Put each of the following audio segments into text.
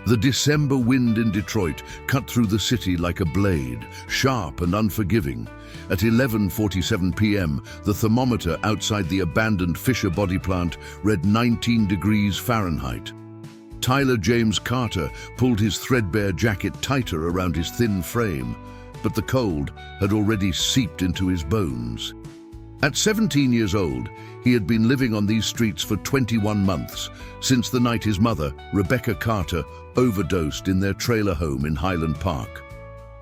The December wind in Detroit cut through the city like a blade, sharp and unforgiving. At 11:47 p.m., the thermometer outside the abandoned Fisher body plant read 19 degrees Fahrenheit. Tyler James Carter pulled his threadbare jacket tighter around his thin frame, but the cold had already seeped into his bones. At 17 years old, he had been living on these streets for 21 months, since the night his mother, Rebecca Carter, overdosed in their trailer home in Highland Park.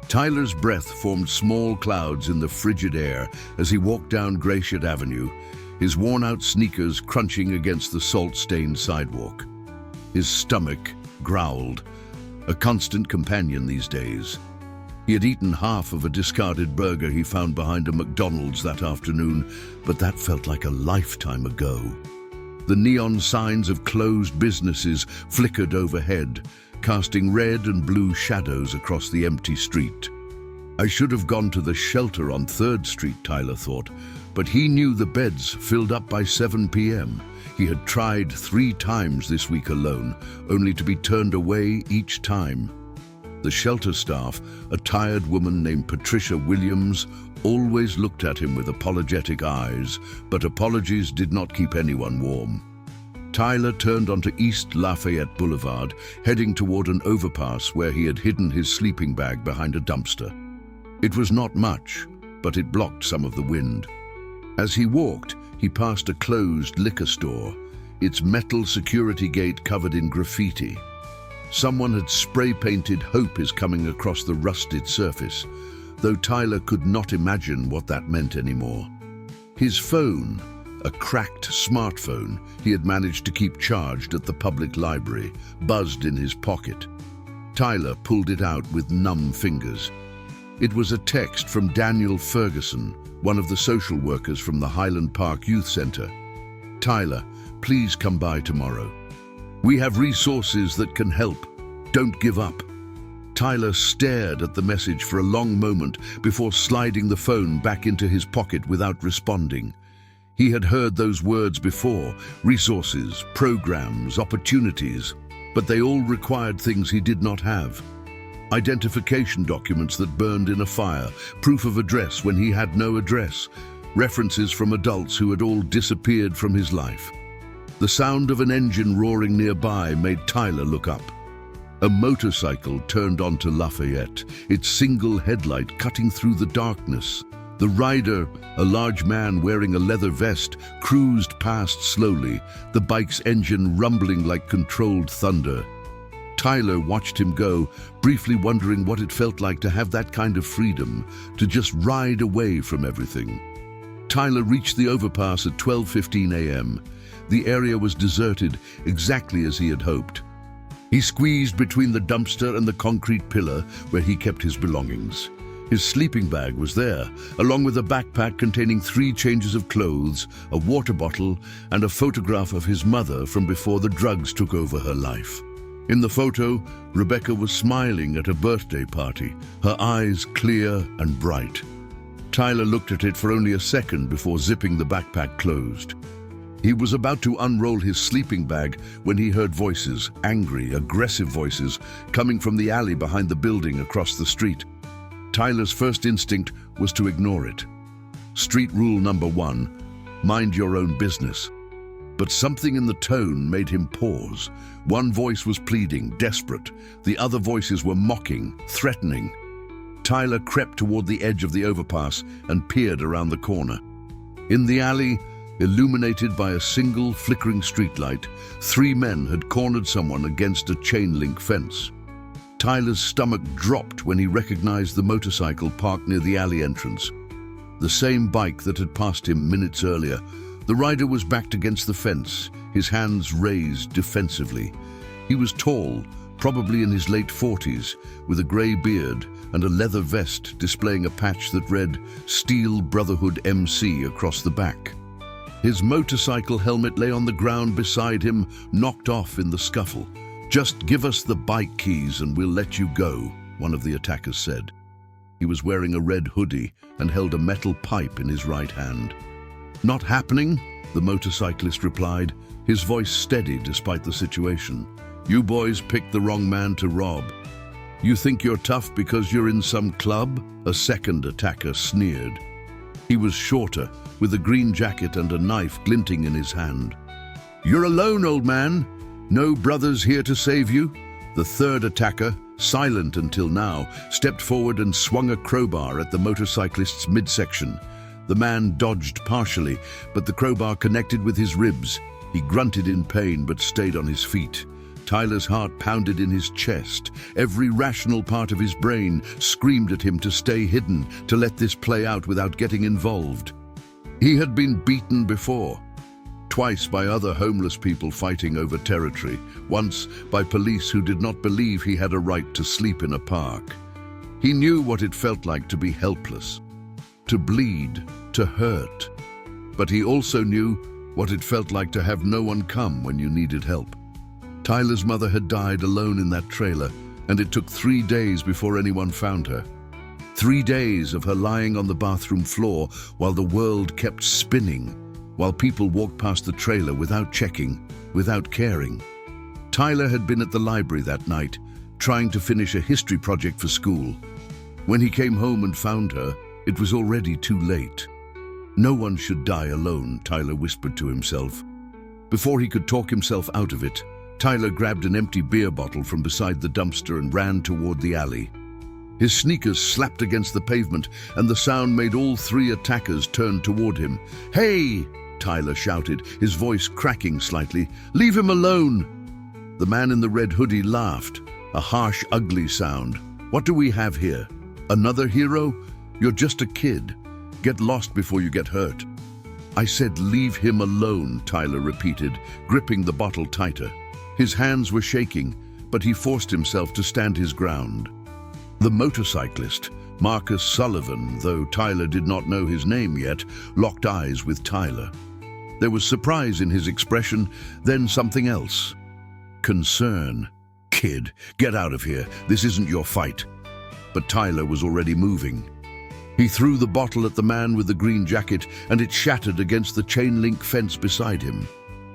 Tyler's breath formed small clouds in the frigid air as he walked down Gratiot Avenue, his worn-out sneakers crunching against the salt-stained sidewalk. His stomach growled, a constant companion these days. He had eaten half of a discarded burger he found behind a McDonald's that afternoon, but that felt like a lifetime ago. The neon signs of closed businesses flickered overhead, casting red and blue shadows across the empty street. I should have gone to the shelter on 3rd Street, Tyler thought, but he knew the beds filled up by 7 p.m. He had tried 3 times this week alone, only to be turned away each time. The shelter staff, a tired woman named Patricia Williams, always looked at him with apologetic eyes, but apologies did not keep anyone warm. Tyler turned onto East Lafayette Boulevard, heading toward an overpass where he had hidden his sleeping bag behind a dumpster. It was not much, but it blocked some of the wind. As he walked, he passed a closed liquor store, its metal security gate covered in graffiti. Someone had spray-painted "Hope is coming" across the rusted surface, though Tyler could not imagine what that meant anymore. His phone, a cracked smartphone he had managed to keep charged at the public library, buzzed in his pocket. Tyler pulled it out with numb fingers. It was a text from Daniel Ferguson, one of the social workers from the Highland Park Youth Center. "Tyler, please come by tomorrow. We have resources that can help. Don't give up." Tyler stared at the message for a long moment before sliding the phone back into his pocket without responding. He had heard those words before: resources, programs, opportunities, but they all required things he did not have. Identification documents that burned in a fire, proof of address when he had no address, references from adults who had all disappeared from his life. The sound of an engine roaring nearby made Tyler look up. A motorcycle turned onto Lafayette, its single headlight cutting through the darkness. The rider, a large man wearing a leather vest, cruised past slowly, the bike's engine rumbling like controlled thunder. Tyler watched him go, briefly wondering what it felt like to have that kind of freedom, to just ride away from everything. Tyler reached the overpass at 12:15 a.m. The area was deserted, exactly as he had hoped. He squeezed between the dumpster and the concrete pillar where he kept his belongings. His sleeping bag was there, along with a backpack containing 3 changes of clothes, a water bottle, and a photograph of his mother from before the drugs took over her life. In the photo, Rebecca was smiling at a birthday party, her eyes clear and bright. Tyler looked at it for only a second before zipping the backpack closed. He was about to unroll his sleeping bag when he heard voices, angry, aggressive voices, coming from the alley behind the building across the street. Tyler's first instinct was to ignore it. Street rule number 1, mind your own business. But something in the tone made him pause. One voice was pleading, desperate. The other voices were mocking, threatening. Tyler crept toward the edge of the overpass and peered around the corner. In the alley, illuminated by a single flickering streetlight, 3 men had cornered someone against a chain-link fence. Tyler's stomach dropped when he recognized the motorcycle parked near the alley entrance. The same bike that had passed him minutes earlier. The rider was backed against the fence, his hands raised defensively. He was tall, probably in his late 40s, with a grey beard and a leather vest displaying a patch that read "Steel Brotherhood MC" across the back. His motorcycle helmet lay on the ground beside him, knocked off in the scuffle. "Just give us the bike keys and we'll let you go," one of the attackers said. He was wearing a red hoodie and held a metal pipe in his right hand. "Not happening," the motorcyclist replied, his voice steady despite the situation. You boys picked the wrong man to rob. You think you're tough because you're in some club? A second attacker sneered. He was shorter, with a green jacket and a knife glinting in his hand. You're alone, old man. No brothers here to save you? The third attacker, silent until now, stepped forward and swung a crowbar at the motorcyclist's midsection. The man dodged partially, but the crowbar connected with his ribs. He grunted in pain but stayed on his feet. Tyler's heart pounded in his chest. Every rational part of his brain screamed at him to stay hidden, to let this play out without getting involved. He had been beaten before. Twice by other homeless people fighting over territory. Once by police who did not believe he had a right to sleep in a park. He knew what it felt like to be helpless, to bleed, to hurt. But he also knew what it felt like to have no one come when you needed help. Tyler's mother had died alone in that trailer, and it took 3 days before anyone found her. 3 days of her lying on the bathroom floor while the world kept spinning, while people walked past the trailer without checking, without caring. Tyler had been at the library that night, trying to finish a history project for school. When he came home and found her, it was already too late. No one should die alone, Tyler whispered to himself. Before he could talk himself out of it, Tyler grabbed an empty beer bottle from beside the dumpster and ran toward the alley. His sneakers slapped against the pavement, and the sound made all 3 attackers turn toward him. "Hey!" Tyler shouted, his voice cracking slightly. "Leave him alone!" The man in the red hoodie laughed, a harsh, ugly sound. "What do we have here? Another hero? You're just a kid. Get lost before you get hurt." "I said leave him alone," Tyler repeated, gripping the bottle tighter. His hands were shaking, but he forced himself to stand his ground. The motorcyclist, Marcus Sullivan, though Tyler did not know his name yet, locked eyes with Tyler. There was surprise in his expression, then something else. Concern. "Kid, get out of here. This isn't your fight." But Tyler was already moving. He threw the bottle at the man with the green jacket, and it shattered against the chain-link fence beside him.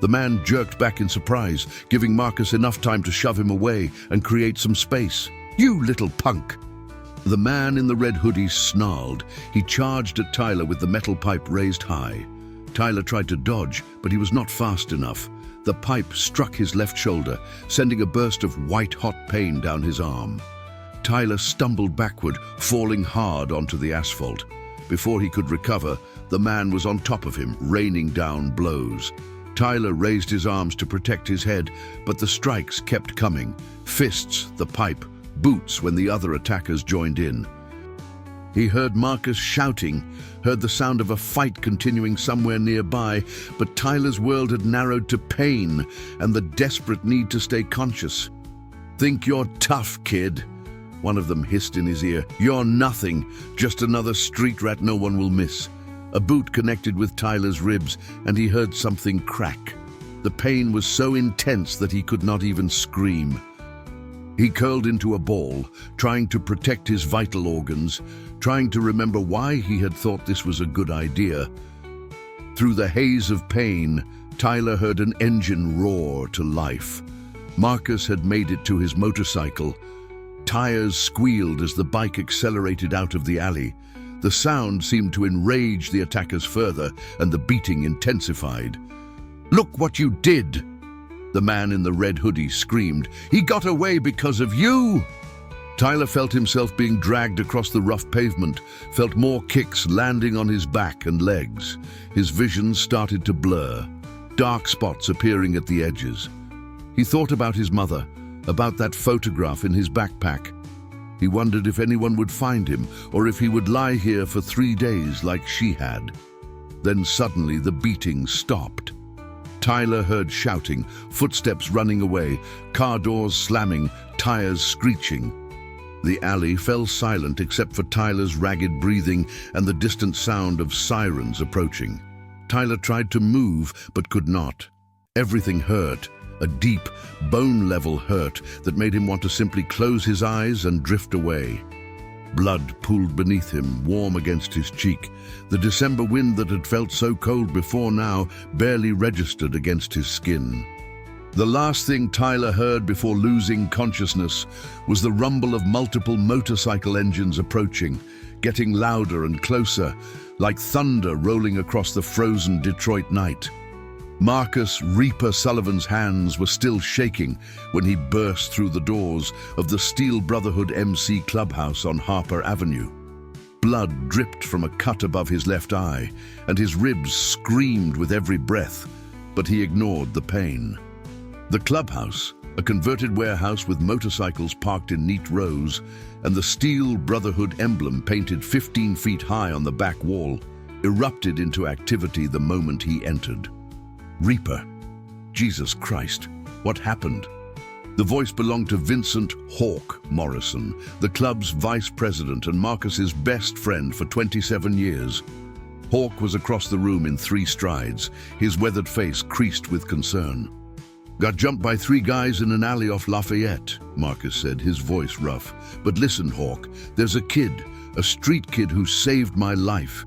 The man jerked back in surprise, giving Marcus enough time to shove him away and create some space. "You little punk!" The man in the red hoodie snarled. He charged at Tyler with the metal pipe raised high. Tyler tried to dodge, but he was not fast enough. The pipe struck his left shoulder, sending a burst of white-hot pain down his arm. Tyler stumbled backward, falling hard onto the asphalt. Before he could recover, the man was on top of him, raining down blows. Tyler raised his arms to protect his head, but the strikes kept coming. Fists, the pipe, boots when the other attackers joined in. He heard Marcus shouting, heard the sound of a fight continuing somewhere nearby, but Tyler's world had narrowed to pain and the desperate need to stay conscious. "Think you're tough, kid," one of them hissed in his ear. "You're nothing, just another street rat no one will miss." A boot connected with Tyler's ribs, and he heard something crack. The pain was so intense that he could not even scream. He curled into a ball, trying to protect his vital organs, trying to remember why he had thought this was a good idea. Through the haze of pain, Tyler heard an engine roar to life. Marcus had made it to his motorcycle. Tires squealed as the bike accelerated out of the alley. The sound seemed to enrage the attackers further, and the beating intensified. "Look what you did!" The man in the red hoodie screamed. "He got away because of you!" Tyler felt himself being dragged across the rough pavement, felt more kicks landing on his back and legs. His vision started to blur, dark spots appearing at the edges. He thought about his mother, about that photograph in his backpack. He wondered if anyone would find him, or if he would lie here for 3 days like she had. Then suddenly the beating stopped. Tyler heard shouting, footsteps running away, car doors slamming, tires screeching. The alley fell silent except for Tyler's ragged breathing and the distant sound of sirens approaching. Tyler tried to move, but could not. Everything hurt. A deep, bone-level hurt that made him want to simply close his eyes and drift away. Blood pooled beneath him, warm against his cheek. The December wind that had felt so cold before now barely registered against his skin. The last thing Tyler heard before losing consciousness was the rumble of multiple motorcycle engines approaching, getting louder and closer, like thunder rolling across the frozen Detroit night. Marcus "Reaper" Sullivan's hands were still shaking when he burst through the doors of the Steel Brotherhood MC clubhouse on Harper Avenue. Blood dripped from a cut above his left eye, and his ribs screamed with every breath, but he ignored the pain. The clubhouse, a converted warehouse with motorcycles parked in neat rows, and the Steel Brotherhood emblem painted 15 feet high on the back wall, erupted into activity the moment he entered. Reaper. Jesus Christ, what happened? The voice belonged to Vincent "Hawk" Morrison, the club's vice president and Marcus's best friend for 27 years. Hawk was across the room in 3 strides, his weathered face creased with concern. "Got jumped by 3 guys in an alley off Lafayette," Marcus said, his voice rough. "But listen, Hawk, there's a kid, a street kid who saved my life.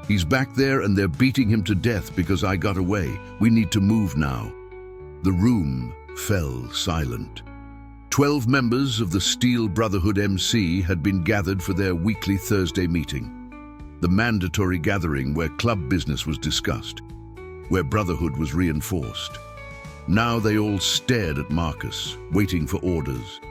He's back there and they're beating him to death because I got away. We need to move now." The room fell silent. 12 members of the Steel Brotherhood MC had been gathered for their weekly Thursday meeting. The mandatory gathering where club business was discussed, where brotherhood was reinforced. Now they all stared at Marcus, waiting for orders.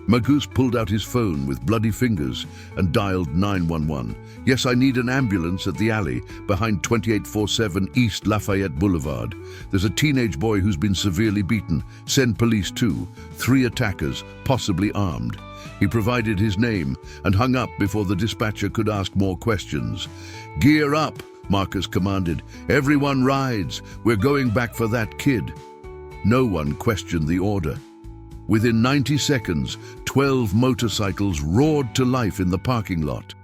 Marcus pulled out his phone with bloody fingers and dialed 911. "Yes, I need an ambulance at the alley behind 2847 East Lafayette Boulevard. There's a teenage boy who's been severely beaten. Send police too. 3 attackers, possibly armed." He provided his name and hung up before the dispatcher could ask more questions. "Gear up," Marcus commanded. "Everyone rides. We're going back for that kid." No one questioned the order. Within 90 seconds, 12 motorcycles roared to life in the parking lot.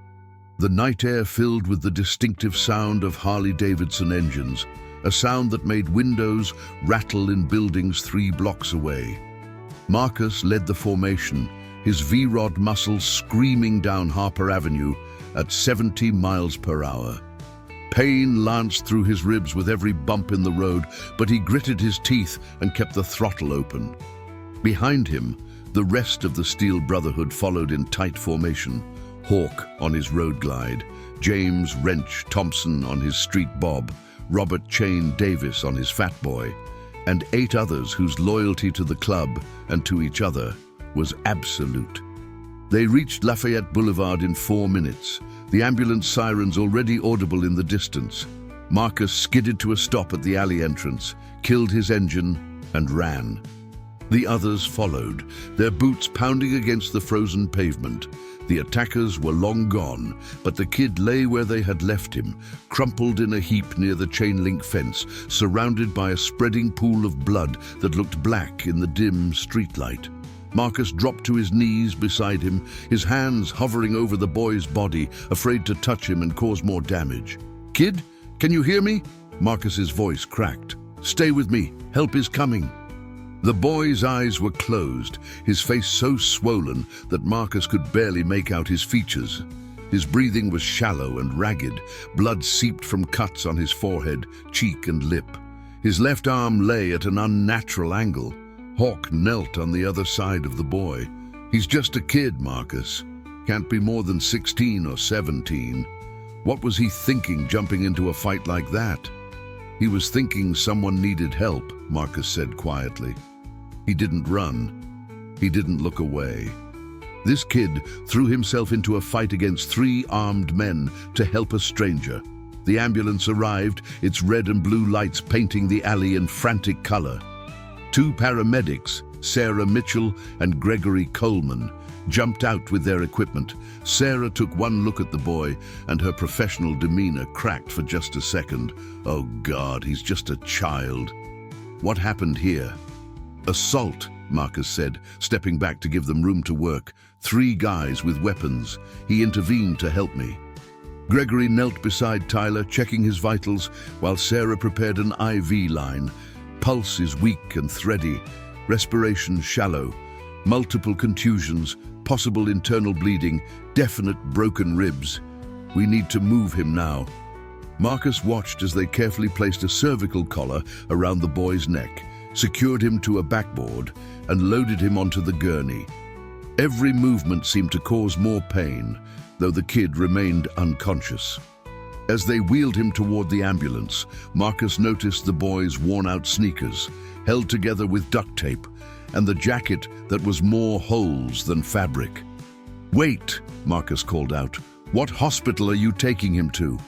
The night air filled with the distinctive sound of Harley-Davidson engines, a sound that made windows rattle in buildings 3 blocks away. Marcus led the formation, his V-rod muscles screaming down Harper Avenue at 70 miles per hour. Pain lanced through his ribs with every bump in the road, but he gritted his teeth and kept the throttle open. Behind him, the rest of the Steel Brotherhood followed in tight formation. Hawk on his road glide, James "Wrench" Thompson on his street bob, Robert "Chain" Davis on his fat boy, and 8 others whose loyalty to the club and to each other was absolute. They reached Lafayette Boulevard in 4 minutes, the ambulance sirens already audible in the distance. Marcus skidded to a stop at the alley entrance, killed his engine, and ran. The others followed, their boots pounding against the frozen pavement. The attackers were long gone, but the kid lay where they had left him, crumpled in a heap near the chain-link fence, surrounded by a spreading pool of blood that looked black in the dim streetlight. Marcus dropped to his knees beside him, his hands hovering over the boy's body, afraid to touch him and cause more damage. "Kid, can you hear me?" Marcus's voice cracked. "Stay with me. Help is coming." The boy's eyes were closed, his face so swollen that Marcus could barely make out his features. His breathing was shallow and ragged, blood seeped from cuts on his forehead, cheek and lip. His left arm lay at an unnatural angle. Hawk knelt on the other side of the boy. "He's just a kid, Marcus. Can't be more than 16 or 17. What was he thinking jumping into a fight like that?" "He was thinking someone needed help," Marcus said quietly. He didn't run. He didn't look away. This kid threw himself into a fight against 3 armed men to help a stranger. The ambulance arrived, its red and blue lights painting the alley in frantic color. 2 paramedics, Sarah Mitchell and Gregory Coleman, jumped out with their equipment. Sarah took one look at the boy, and her professional demeanor cracked for just a second. "Oh God, he's just a child." "What happened here?" "Assault," Marcus said, stepping back to give them room to work. 3 guys with weapons. He intervened to help me. Gregory knelt beside Tyler, checking his vitals, while Sarah prepared an IV line. Pulse is weak and thready, respiration shallow, multiple contusions, possible internal bleeding, definite broken ribs. "We need to move him now." Marcus watched as they carefully placed a cervical collar around the boy's neck. secured him to a backboard, and loaded him onto the gurney. Every movement seemed to cause more pain, though the kid remained unconscious. As they wheeled him toward the ambulance, Marcus noticed the boy's worn-out sneakers, held together with duct tape, and the jacket that was more holes than fabric. "Wait," Marcus called out. "What hospital are you taking him to?"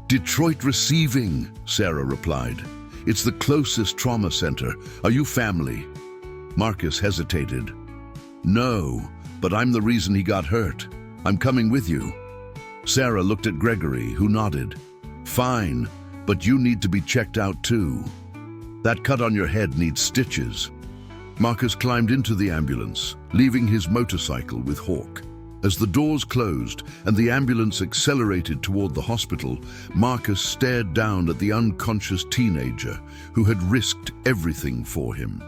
"Detroit Receiving," Sarah replied. "It's the closest trauma center. Are you family?" Marcus hesitated. "No, but I'm the reason he got hurt. I'm coming with you." Sarah looked at Gregory, who nodded. "Fine, but you need to be checked out too. That cut on your head needs stitches." Marcus climbed into the ambulance, leaving his motorcycle with Hawk. As the doors closed and the ambulance accelerated toward the hospital, Marcus stared down at the unconscious teenager who had risked everything for him.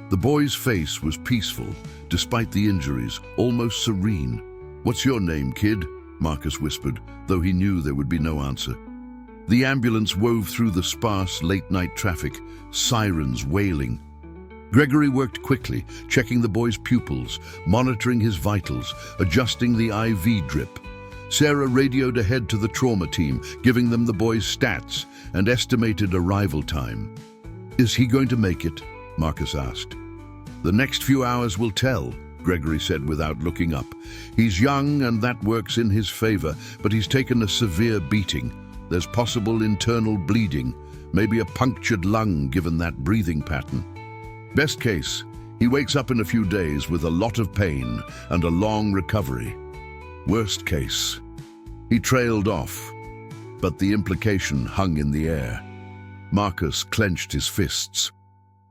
The boy's face was peaceful, despite the injuries, almost serene. "What's your name, kid?" Marcus whispered, though he knew there would be no answer. The ambulance wove through the sparse late-night traffic, sirens wailing. Gregory worked quickly, checking the boy's pupils, monitoring his vitals, adjusting the IV drip. Sarah radioed ahead to the trauma team, giving them the boy's stats and estimated arrival time. "Is he going to make it?" Marcus asked. "The next few hours will tell," Gregory said without looking up. "He's young and that works in his favor, but he's taken a severe beating. There's possible internal bleeding, maybe a punctured lung given that breathing pattern. Best case, he wakes up in a few days with a lot of pain and a long recovery. Worst case, he trailed off, but the implication hung in the air." Marcus clenched his fists.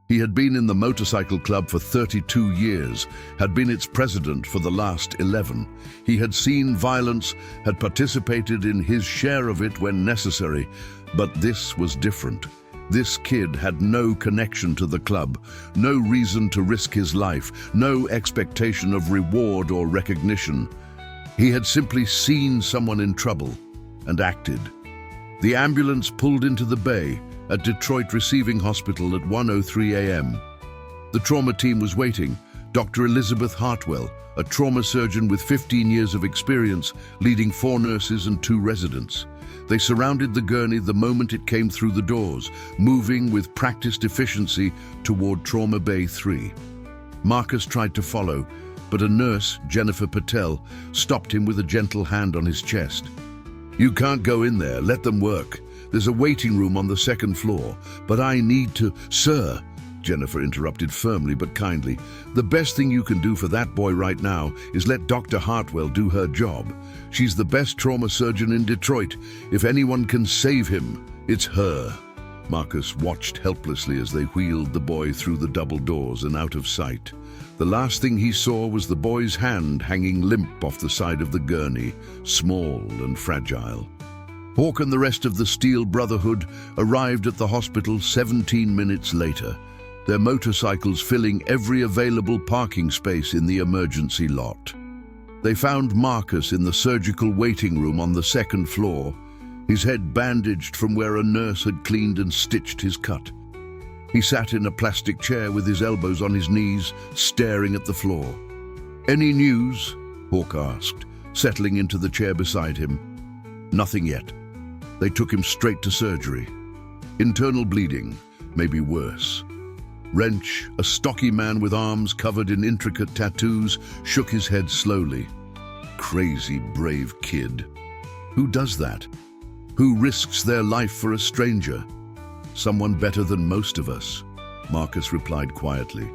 He had been in the motorcycle club for 32 years, had been its president for the last 11. He had seen violence, had participated in his share of it when necessary, but this was different. This kid had no connection to the club, no reason to risk his life, no expectation of reward or recognition. He had simply seen someone in trouble and acted. The ambulance pulled into the bay at Detroit Receiving Hospital at 1:03 a.m. The trauma team was waiting. Dr. Elizabeth Hartwell, a trauma surgeon with 15 years of experience, leading 4 nurses and 2 residents. They surrounded the gurney the moment it came through the doors, moving with practiced efficiency toward Trauma Bay 3. Marcus tried to follow, but a nurse, Jennifer Patel, stopped him with a gentle hand on his chest. "You can't go in there, let them work. There's a waiting room on the 2nd floor, but I need to—" "Sir," Jennifer interrupted firmly but kindly, "the best thing you can do for that boy right now is let Dr. Hartwell do her job. She's the best trauma surgeon in Detroit. If anyone can save him, it's her." Marcus watched helplessly as they wheeled the boy through the double doors and out of sight. The last thing he saw was the boy's hand hanging limp off the side of the gurney, small and fragile. Hawk and the rest of the Steel Brotherhood arrived at the hospital 17 minutes later, their motorcycles filling every available parking space in the emergency lot. They found Marcus in the surgical waiting room on the 2nd floor, his head bandaged from where a nurse had cleaned and stitched his cut. He sat in a plastic chair with his elbows on his knees, staring at the floor. "Any news?" Hawk asked, settling into the chair beside him. "Nothing yet. They took him straight to surgery. Internal bleeding, maybe worse." Wrench, a stocky man with arms covered in intricate tattoos, shook his head slowly. "Crazy brave kid. Who does that? Who risks their life for a stranger?" "Someone better than most of us," Marcus replied quietly.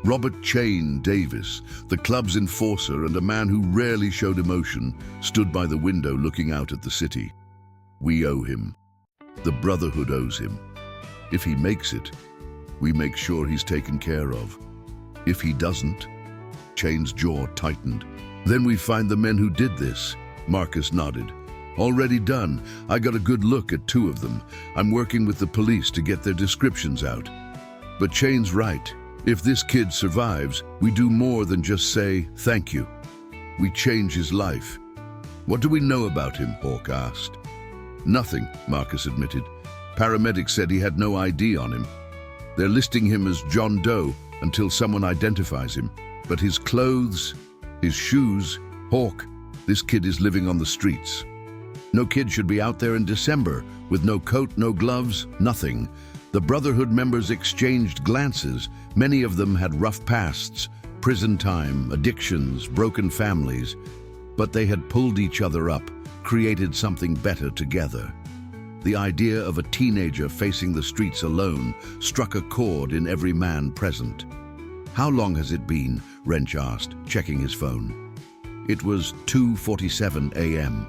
Robert Chain Davis, the club's enforcer and a man who rarely showed emotion, stood by the window looking out at the city. "We owe him. The Brotherhood owes him. If he makes it, we make sure he's taken care of. If he doesn't," Chain's jaw tightened. "Then we find the men who did this." Marcus nodded. "Already done. I got a good look at 2 of them. I'm working with the police to get their descriptions out." But Chain's right. If this kid survives, we do more than just say, "Thank you." We change his life. "What do we know about him?" Hawk asked. "Nothing," Marcus admitted. "Paramedics said he had no ID on him." They're listing him as John Doe until someone identifies him. But his clothes, his shoes, Hawk, this kid is living on the streets. No kid should be out there in December with no coat, no gloves, nothing. The Brotherhood members exchanged glances. Many of them had rough pasts, prison time, addictions, broken families. But they had pulled each other up, created something better together. The idea of a teenager facing the streets alone struck a chord in every man present. "How long has it been?" Wrench asked, checking his phone. It was 2:47 a.m.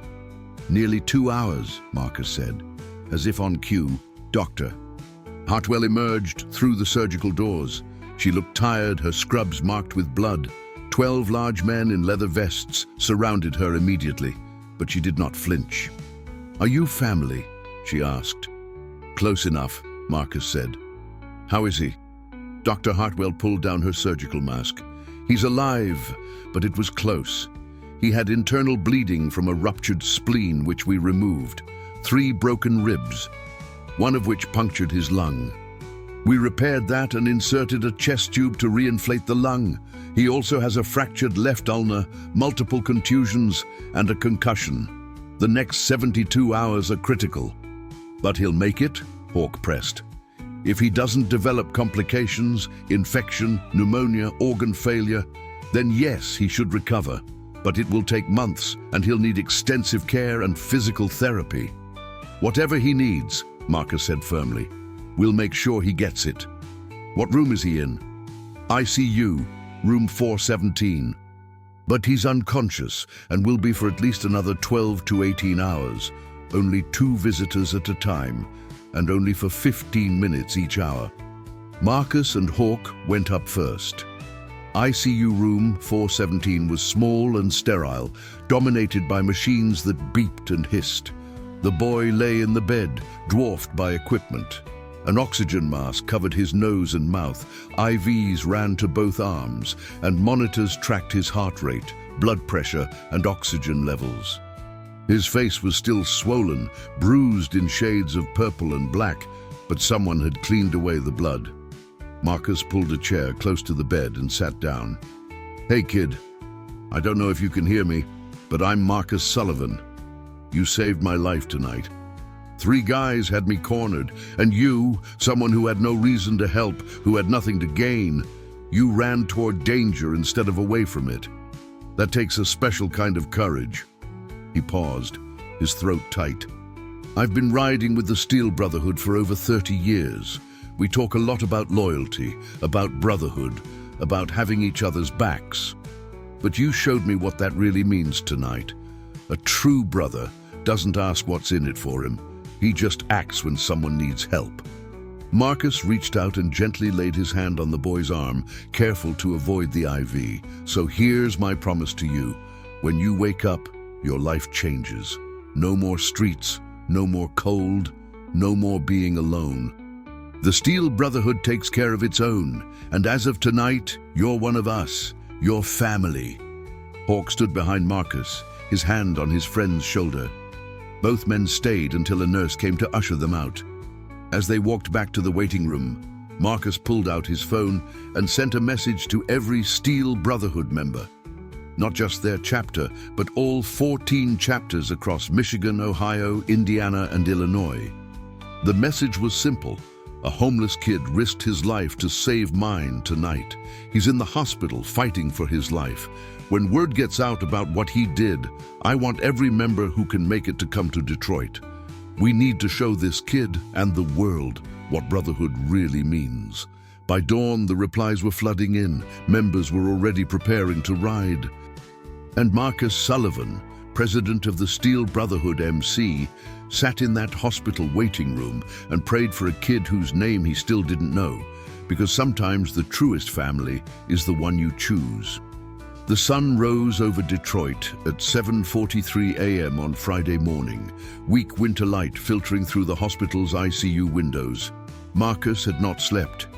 "Nearly 2 hours," Marcus said, as if on cue. "Doctor." Hartwell emerged through the surgical doors. She looked tired, her scrubs marked with blood. 12 large men in leather vests surrounded her immediately, but she did not flinch. "Are you family?" she asked. "Close enough," Marcus said. "How is he?" Dr. Hartwell pulled down her surgical mask. "He's alive, but it was close. He had internal bleeding from a ruptured spleen, which we removed, 3 broken ribs, one of which punctured his lung. We repaired that and inserted a chest tube to reinflate the lung. He also has a fractured left ulna, multiple contusions, and a concussion. The next 72 hours are critical." "But he'll make it?" Hawk pressed. "If he doesn't develop complications, infection, pneumonia, organ failure, then yes, he should recover. But it will take months, and he'll need extensive care and physical therapy." "Whatever he needs," Marcus said firmly, "we'll make sure he gets it." "What room is he in?" "ICU, room 417. But he's unconscious and will be for at least another 12 to 18 hours. Only 2 visitors at a time, and only for 15 minutes each hour." Marcus and Hawk went up first. ICU room 417 was small and sterile, dominated by machines that beeped and hissed. The boy lay in the bed, dwarfed by equipment. An oxygen mask covered his nose and mouth, IVs ran to both arms, and monitors tracked his heart rate, blood pressure, and oxygen levels. His face was still swollen, bruised in shades of purple and black, but someone had cleaned away the blood. Marcus pulled a chair close to the bed and sat down. "Hey, kid. I don't know if you can hear me, but I'm Marcus Sullivan. You saved my life tonight. 3 guys had me cornered, and you, someone who had no reason to help, who had nothing to gain, you ran toward danger instead of away from it. That takes a special kind of courage." He paused, his throat tight. "I've been riding with the Steel Brotherhood for over 30 years. We talk a lot about loyalty, about brotherhood, about having each other's backs. But you showed me what that really means tonight. A true brother doesn't ask what's in it for him. He just acts when someone needs help." Marcus reached out and gently laid his hand on the boy's arm, careful to avoid the IV. "So here's my promise to you. When you wake up, your life changes. No more streets, no more cold, no more being alone. The Steel Brotherhood takes care of its own, and as of tonight, you're one of us, your family." Hawk stood behind Marcus, his hand on his friend's shoulder. Both men stayed until a nurse came to usher them out. As they walked back to the waiting room, Marcus pulled out his phone and sent a message to every Steel Brotherhood member. Not just their chapter, but all 14 chapters across Michigan, Ohio, Indiana, and Illinois. The message was simple. A homeless kid risked his life to save mine tonight. He's in the hospital fighting for his life. When word gets out about what he did, I want every member who can make it to come to Detroit. We need to show this kid and the world what brotherhood really means. By dawn, the replies were flooding in. Members were already preparing to ride. And Marcus Sullivan, president of the Steel Brotherhood MC, sat in that hospital waiting room and prayed for a kid whose name he still didn't know, because sometimes the truest family is the one you choose. The sun rose over Detroit at 7:43 a.m. on Friday morning, weak winter light filtering through the hospital's ICU windows. Marcus had not slept.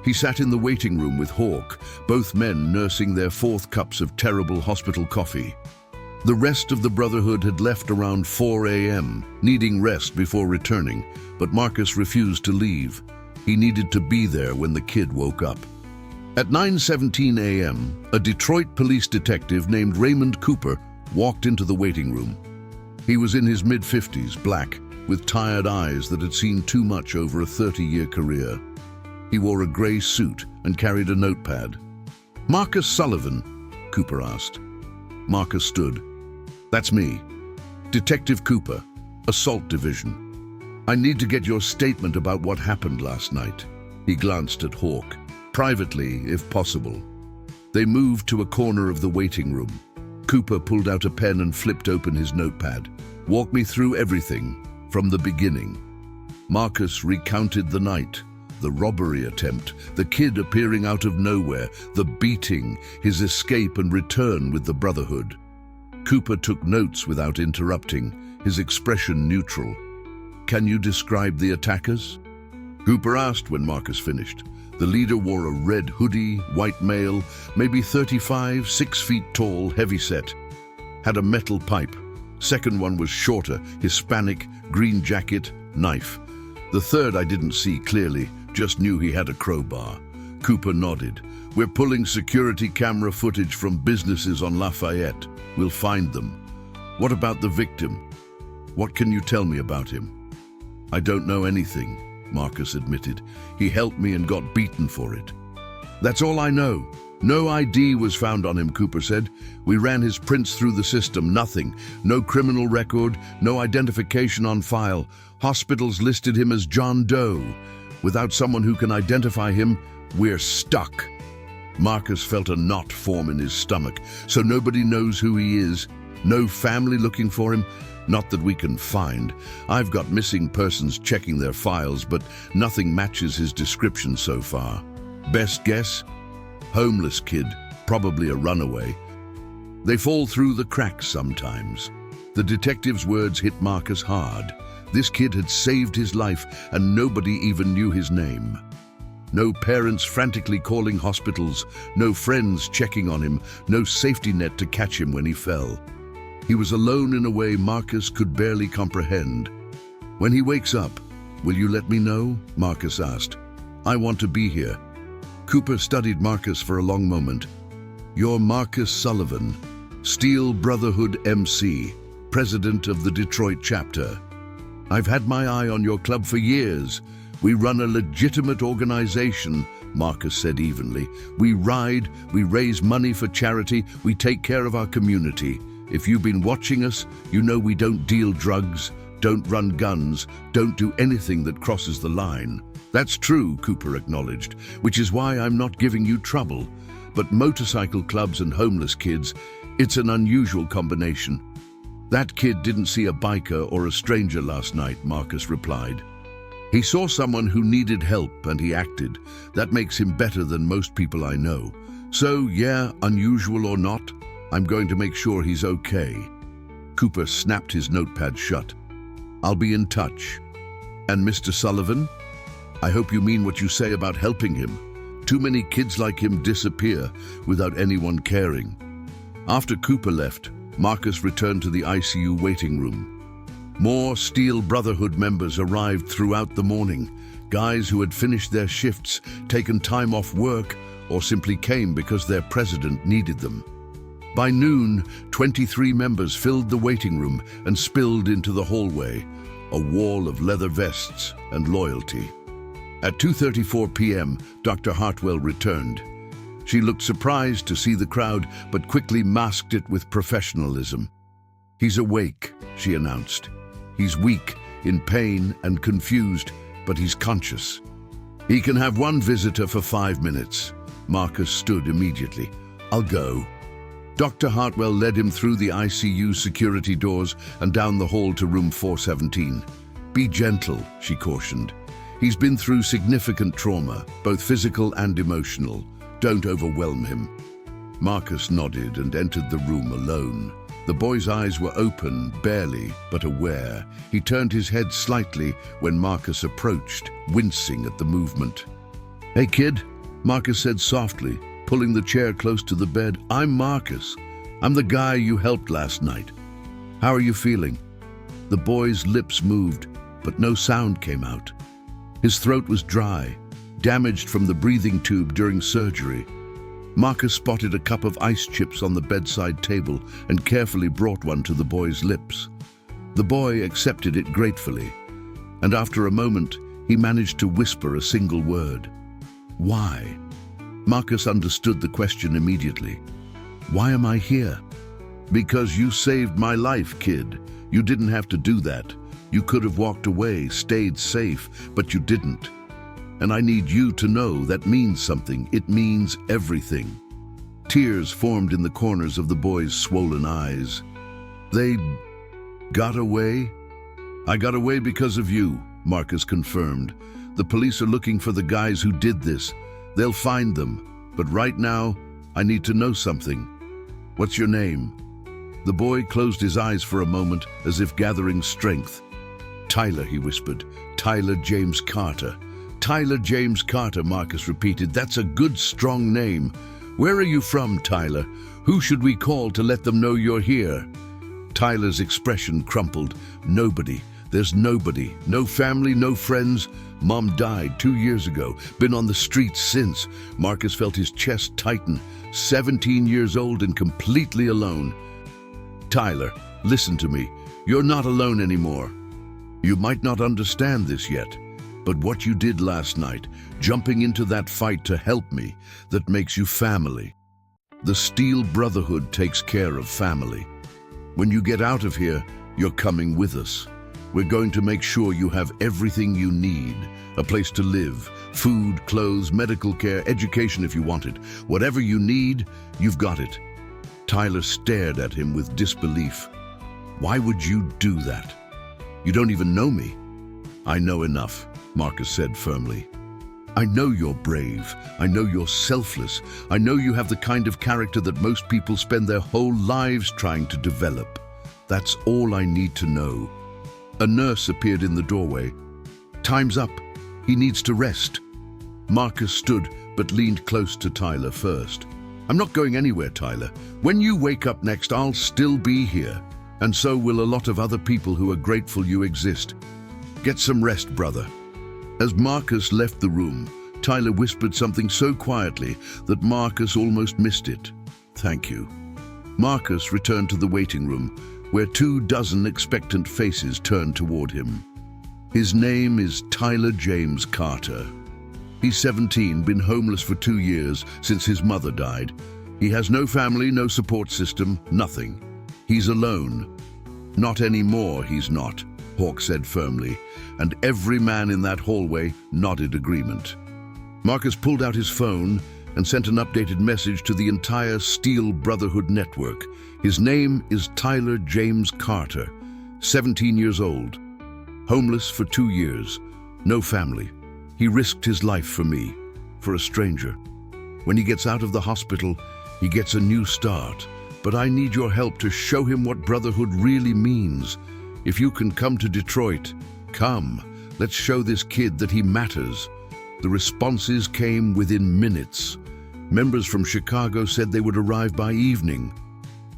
He sat in the waiting room with Hawk, both men nursing their 4th cups of terrible hospital coffee. The rest of the Brotherhood had left around 4 a.m., needing rest before returning, but Marcus refused to leave. He needed to be there when the kid woke up. At 9:17 a.m., a Detroit police detective named Raymond Cooper walked into the waiting room. He was in his mid-50s, black, with tired eyes that had seen too much over a 30-year career. He wore a gray suit and carried a notepad. "Marcus Sullivan?" Cooper asked. Marcus stood. "That's me. Detective Cooper, Assault Division. I need to get your statement about what happened last night." He glanced at Hawk. "Privately, if possible." They moved to a corner of the waiting room. Cooper pulled out a pen and flipped open his notepad. "Walk me through everything, from the beginning." Marcus recounted the night, the robbery attempt, the kid appearing out of nowhere, the beating, his escape and return with the Brotherhood. Cooper took notes without interrupting, his expression neutral. "Can you describe the attackers?" Cooper asked when Marcus finished. The leader wore a red hoodie, white male, maybe 35, 6 feet tall, heavy-set. Had a metal pipe. Second one was shorter, Hispanic, green jacket, knife. The third I didn't see clearly, just knew he had a crowbar. Cooper nodded. "We're pulling security camera footage from businesses on Lafayette. We'll find them." "What about the victim? What can you tell me about him?" "I don't know anything," Marcus admitted. "He helped me and got beaten for it." "That's all I know. No ID was found on him," Cooper said. "We ran his prints through the system, nothing. No criminal record, no identification on file. Hospitals listed him as John Doe. Without someone who can identify him, we're stuck." Marcus felt a knot form in his stomach. "So nobody knows who he is? No family looking for him?" "Not that we can find. I've got missing persons checking their files, but nothing matches his description so far." "Best guess? Homeless kid, probably a runaway." "They fall through the cracks sometimes." The detective's words hit Marcus hard. This kid had saved his life, and nobody even knew his name. No parents frantically calling hospitals, no friends checking on him, no safety net to catch him when he fell. He was alone in a way Marcus could barely comprehend. "When he wakes up, will you let me know?" Marcus asked. "I want to be here." Cooper studied Marcus for a long moment. "You're Marcus Sullivan, Steel Brotherhood MC, president of the Detroit chapter. I've had my eye on your club for years. We run a legitimate organization," Marcus said evenly. "We ride, we raise money for charity, we take care of our community. If you've been watching us, you know we don't deal drugs, don't run guns, don't do anything that crosses the line." "That's true," Cooper acknowledged, "which is why I'm not giving you trouble. But motorcycle clubs and homeless kids, it's an unusual combination." "That kid didn't see a biker or a stranger last night," Marcus replied. "He saw someone who needed help and he acted. That makes him better than most people I know. So, yeah, unusual or not, I'm going to make sure he's okay." Cooper snapped his notepad shut. "I'll be in touch." "And Mr. Sullivan? I hope you mean what you say about helping him. Too many kids like him disappear without anyone caring." After Cooper left, Marcus returned to the ICU waiting room. More Steel Brotherhood members arrived throughout the morning. Guys who had finished their shifts, taken time off work, or simply came because their president needed them. By noon, 23 members filled the waiting room and spilled into the hallway, a wall of leather vests and loyalty. At 2:34 p.m., Dr. Hartwell returned. She looked surprised to see the crowd, but quickly masked it with professionalism. "He's awake," she announced. "He's weak, in pain and confused, but he's conscious." "He can have one visitor for 5 minutes." Marcus stood immediately. "I'll go." Dr. Hartwell led him through the ICU security doors and down the hall to room 417. "Be gentle," she cautioned. "He's been through significant trauma, both physical and emotional. Don't overwhelm him." Marcus nodded and entered the room alone. The boy's eyes were open, barely, but aware. He turned his head slightly when Marcus approached, wincing at the movement. "Hey, kid," Marcus said softly, pulling the chair close to the bed. "I'm Marcus. I'm the guy you helped last night. How are you feeling?" The boy's lips moved, but no sound came out. His throat was dry, damaged from the breathing tube during surgery. Marcus spotted a cup of ice chips on the bedside table and carefully brought one to the boy's lips. The boy accepted it gratefully, and after a moment, he managed to whisper a single word. Why? Marcus understood the question immediately. Why am I here? Because you saved my life, kid. You didn't have to do that. You could have walked away, stayed safe, but you didn't. And I need you to know that means something. It means everything. Tears formed in the corners of the boy's swollen eyes. They got away? I got away because of you, Marcus confirmed. The police are looking for the guys who did this. They'll find them. But right now, I need to know something. What's your name? The boy closed his eyes for a moment, as if gathering strength. Tyler, he whispered. Tyler James Carter. Tyler James Carter, Marcus repeated. That's a good, strong name. Where are you from, Tyler? Who should we call to let them know you're here? Tyler's expression crumpled. Nobody. There's nobody. No family, no friends. Mom died 2 years ago. Been on the streets since. Marcus felt his chest tighten. 17 years old and completely alone. Tyler, listen to me. You're not alone anymore. You might not understand this yet, but what you did last night, jumping into that fight to help me, that makes you family. The Steel Brotherhood takes care of family. When you get out of here, you're coming with us. We're going to make sure you have everything you need. A place to live, food, clothes, medical care, education if you want it. Whatever you need, you've got it. Tyler stared at him with disbelief. Why would you do that? You don't even know me. I know enough, Marcus said firmly. I know you're brave. I know you're selfless. I know you have the kind of character that most people spend their whole lives trying to develop. That's all I need to know. A nurse appeared in the doorway. Time's up. He needs to rest. Marcus stood but leaned close to Tyler first. I'm not going anywhere, Tyler. When you wake up next, I'll still be here. And so will a lot of other people who are grateful you exist. Get some rest, brother. As Marcus left the room, Tyler whispered something so quietly that Marcus almost missed it. Thank you. Marcus returned to the waiting room, where 24 expectant faces turned toward him. His name is Tyler James Carter. He's 17, been homeless for 2 years since his mother died. He has no family, no support system, nothing. He's alone. Not anymore, he's not, Hawk said firmly, and every man in that hallway nodded agreement. Marcus pulled out his phone and sent an updated message to the entire Steel Brotherhood network. His name is Tyler James Carter, 17 years old, homeless for 2 years, no family. He risked his life for me, for a stranger. When he gets out of the hospital, he gets a new start. But I need your help to show him what brotherhood really means. If you can come to Detroit, come. Let's show this kid that he matters. The responses came within minutes. Members from Chicago said they would arrive by evening.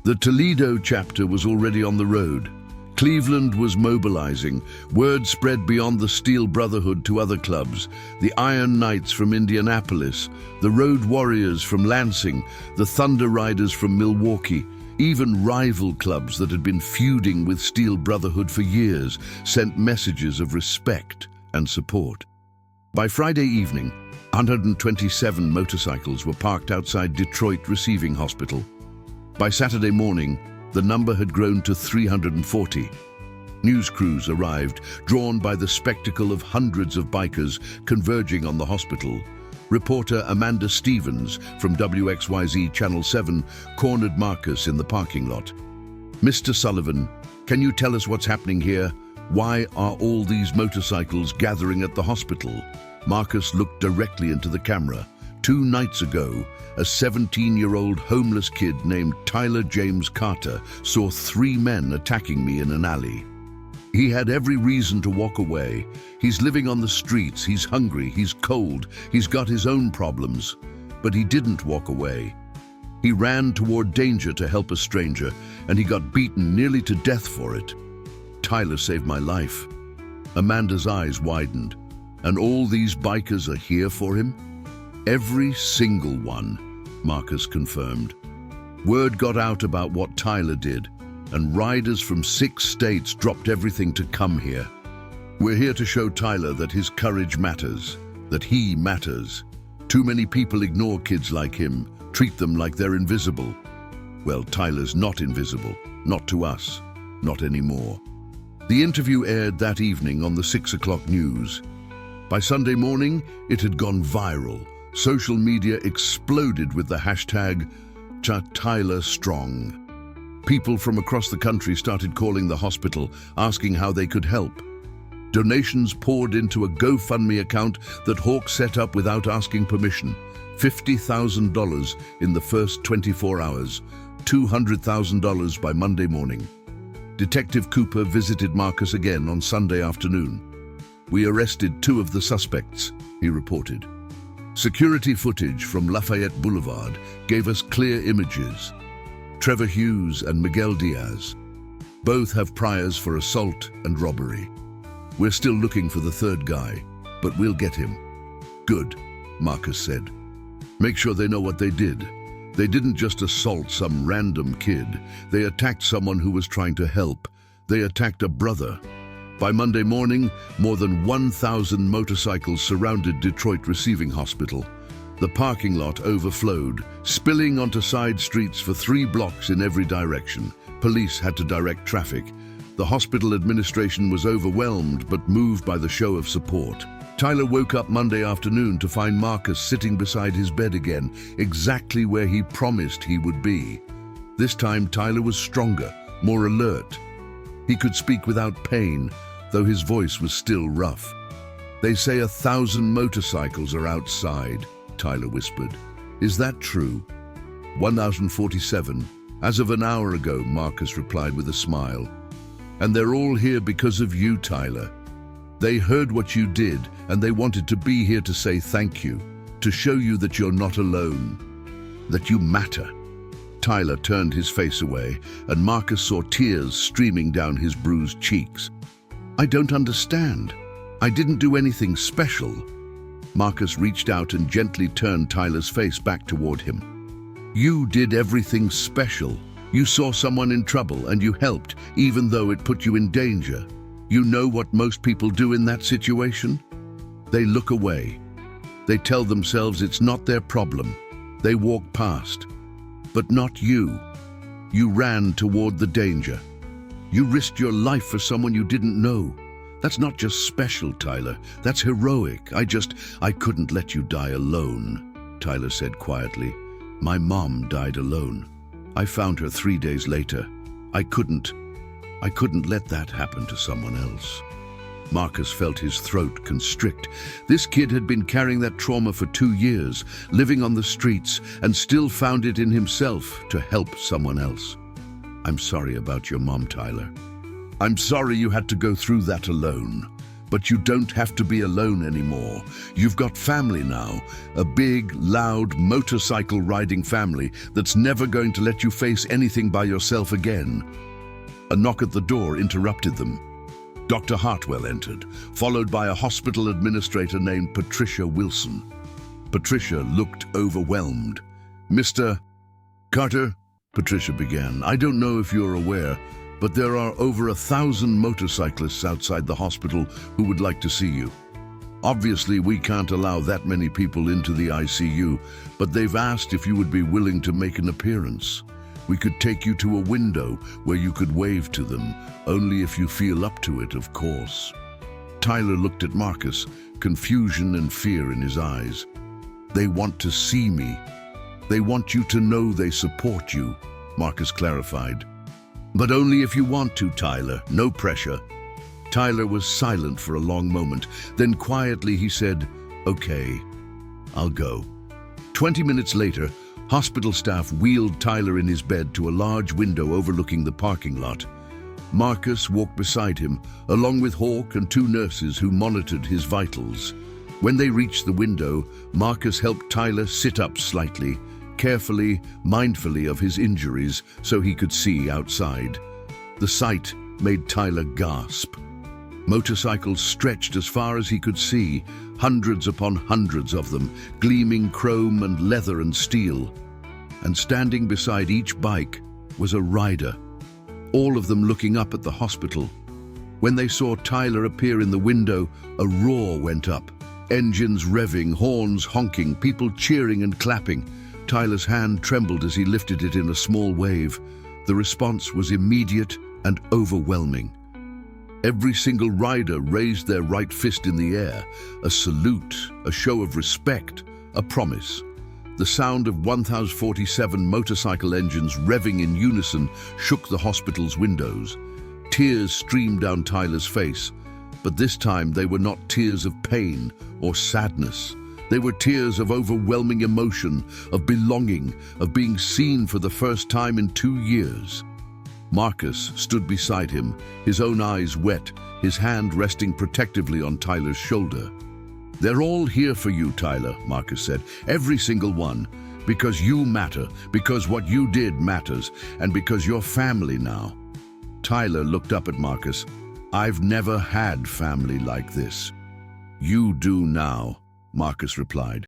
The Toledo chapter was already on the road. Cleveland was mobilizing. Word spread beyond the Steel Brotherhood to other clubs. The Iron Knights from Indianapolis, the Road Warriors from Lansing, the Thunder Riders from Milwaukee. Even rival clubs that had been feuding with Steel Brotherhood for years sent messages of respect and support. By Friday evening, 127 motorcycles were parked outside Detroit Receiving Hospital. By Saturday morning, the number had grown to 340. News crews arrived, drawn by the spectacle of hundreds of bikers converging on the hospital. Reporter Amanda Stevens from WXYZ Channel 7 cornered Marcus in the parking lot. Mr. Sullivan, can you tell us what's happening here? Why are all these motorcycles gathering at the hospital? Marcus looked directly into the camera. 2 nights ago, a 17-year-old homeless kid named Tyler James Carter saw 3 men attacking me in an alley. He had every reason to walk away. He's living on the streets, he's hungry, he's cold, he's got his own problems. But he didn't walk away. He ran toward danger to help a stranger, and he got beaten nearly to death for it. Tyler saved my life. Amanda's eyes widened. And all these bikers are here for him? Every single one, Marcus confirmed. Word got out about what Tyler did, and riders from 6 states dropped everything to come here. We're here to show Tyler that his courage matters, that he matters. Too many people ignore kids like him, treat them like they're invisible. Well, Tyler's not invisible, not to us, not anymore. The interview aired that evening on the 6 o'clock news. By Sunday morning, it had gone viral. Social media exploded with the hashtag #TylerStrong. People from across the country started calling the hospital, asking how they could help. Donations poured into a GoFundMe account that Hawk set up without asking permission. $50,000 in the first 24 hours, $200,000 by Monday morning. Detective Cooper visited Marcus again on Sunday afternoon. "We arrested 2 of the suspects," he reported. Security footage from Lafayette Boulevard gave us clear images. Trevor Hughes and Miguel Diaz. Both have priors for assault and robbery. We're still looking for the 3rd guy, but we'll get him. "Good," Marcus said. "Make sure they know what they did. They didn't just assault some random kid. They attacked someone who was trying to help. They attacked a brother." By Monday morning, more than 1,000 motorcycles surrounded Detroit Receiving Hospital. The parking lot overflowed, spilling onto side streets for 3 blocks in every direction. Police had to direct traffic. The hospital administration was overwhelmed but moved by the show of support. Tyler woke up Monday afternoon to find Marcus sitting beside his bed again, exactly where he promised he would be. This time Tyler was stronger, more alert. He could speak without pain, though his voice was still rough. "They say 1,000 motorcycles are outside," Tyler whispered. "Is that true?" 1,047. "As of an hour ago," Marcus replied with a smile. "And they're all here because of you, Tyler. They heard what you did, and they wanted to be here to say thank you, to show you that you're not alone, that you matter." Tyler turned his face away, and Marcus saw tears streaming down his bruised cheeks. "I don't understand. I didn't do anything special." Marcus reached out and gently turned Tyler's face back toward him. "You did everything special. You saw someone in trouble and you helped, even though it put you in danger. You know what most people do in that situation? They look away. They tell themselves it's not their problem. They walk past. But not you. You ran toward the danger. You risked your life for someone you didn't know. That's not just special, Tyler. That's heroic. I couldn't let you die alone," Tyler said quietly. "My mom died alone. I found her 3 days later. I couldn't let that happen to someone else." Marcus felt his throat constrict. This kid had been carrying that trauma for 2 years, living on the streets, and still found it in himself to help someone else. "I'm sorry about your mom, Tyler. I'm sorry you had to go through that alone. But you don't have to be alone anymore. You've got family now, a big, loud, motorcycle-riding family that's never going to let you face anything by yourself again." A knock at the door interrupted them. Dr. Hartwell entered, followed by a hospital administrator named Patricia Wilson. Patricia looked overwhelmed. "Mr. Carter," Patricia began, "I don't know if you're aware, but there are over 1,000 motorcyclists outside the hospital who would like to see you. Obviously, we can't allow that many people into the ICU, but they've asked if you would be willing to make an appearance. We could take you to a window where you could wave to them, only if you feel up to it, of course." Tyler looked at Marcus, confusion and fear in his eyes. "They want to see me. They want you to know they support you," Marcus clarified. "But only if you want to, Tyler. No pressure." Tyler was silent for a long moment. Then quietly he said, "Okay, I'll go." 20 minutes later, hospital staff wheeled Tyler in his bed to a large window overlooking the parking lot. Marcus walked beside him, along with Hawk and 2 nurses who monitored his vitals. When they reached the window, Marcus helped Tyler sit up slightly, carefully, mindfully of his injuries so he could see outside. The sight made Tyler gasp. Motorcycles stretched as far as he could see, hundreds upon hundreds of them, gleaming chrome and leather and steel. And standing beside each bike was a rider, all of them looking up at the hospital. When they saw Tyler appear in the window, a roar went up. Engines revving, horns honking, people cheering and clapping. Tyler's hand trembled as he lifted it in a small wave. The response was immediate and overwhelming. Every single rider raised their right fist in the air, a salute, a show of respect, a promise. The sound of 1,047 motorcycle engines revving in unison shook the hospital's windows. Tears streamed down Tyler's face, but this time they were not tears of pain or sadness. They were tears of overwhelming emotion, of belonging, of being seen for the first time in 2 years. Marcus stood beside him, his own eyes wet, his hand resting protectively on Tyler's shoulder. "They're all here for you, Tyler," Marcus said. "Every single one. Because you matter, because what you did matters, and because you're family now." Tyler looked up at Marcus. "I've never had family like this." "You do now," Marcus replied.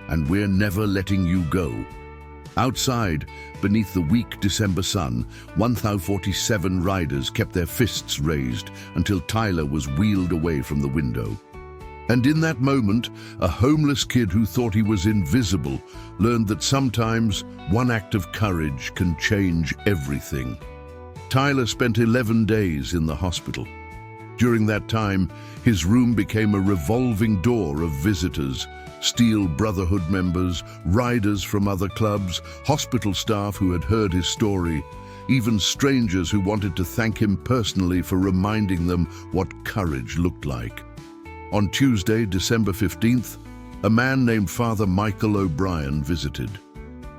"And we're never letting you go." Outside, beneath the weak December sun, 1,047 riders kept their fists raised until Tyler was wheeled away from the window. And in that moment, a homeless kid who thought he was invisible learned that sometimes one act of courage can change everything. Tyler spent 11 days in the hospital. During that time, his room became a revolving door of visitors, Steel Brotherhood members, riders from other clubs, hospital staff who had heard his story, even strangers who wanted to thank him personally for reminding them what courage looked like. On Tuesday, December 15th, a man named Father Michael O'Brien visited.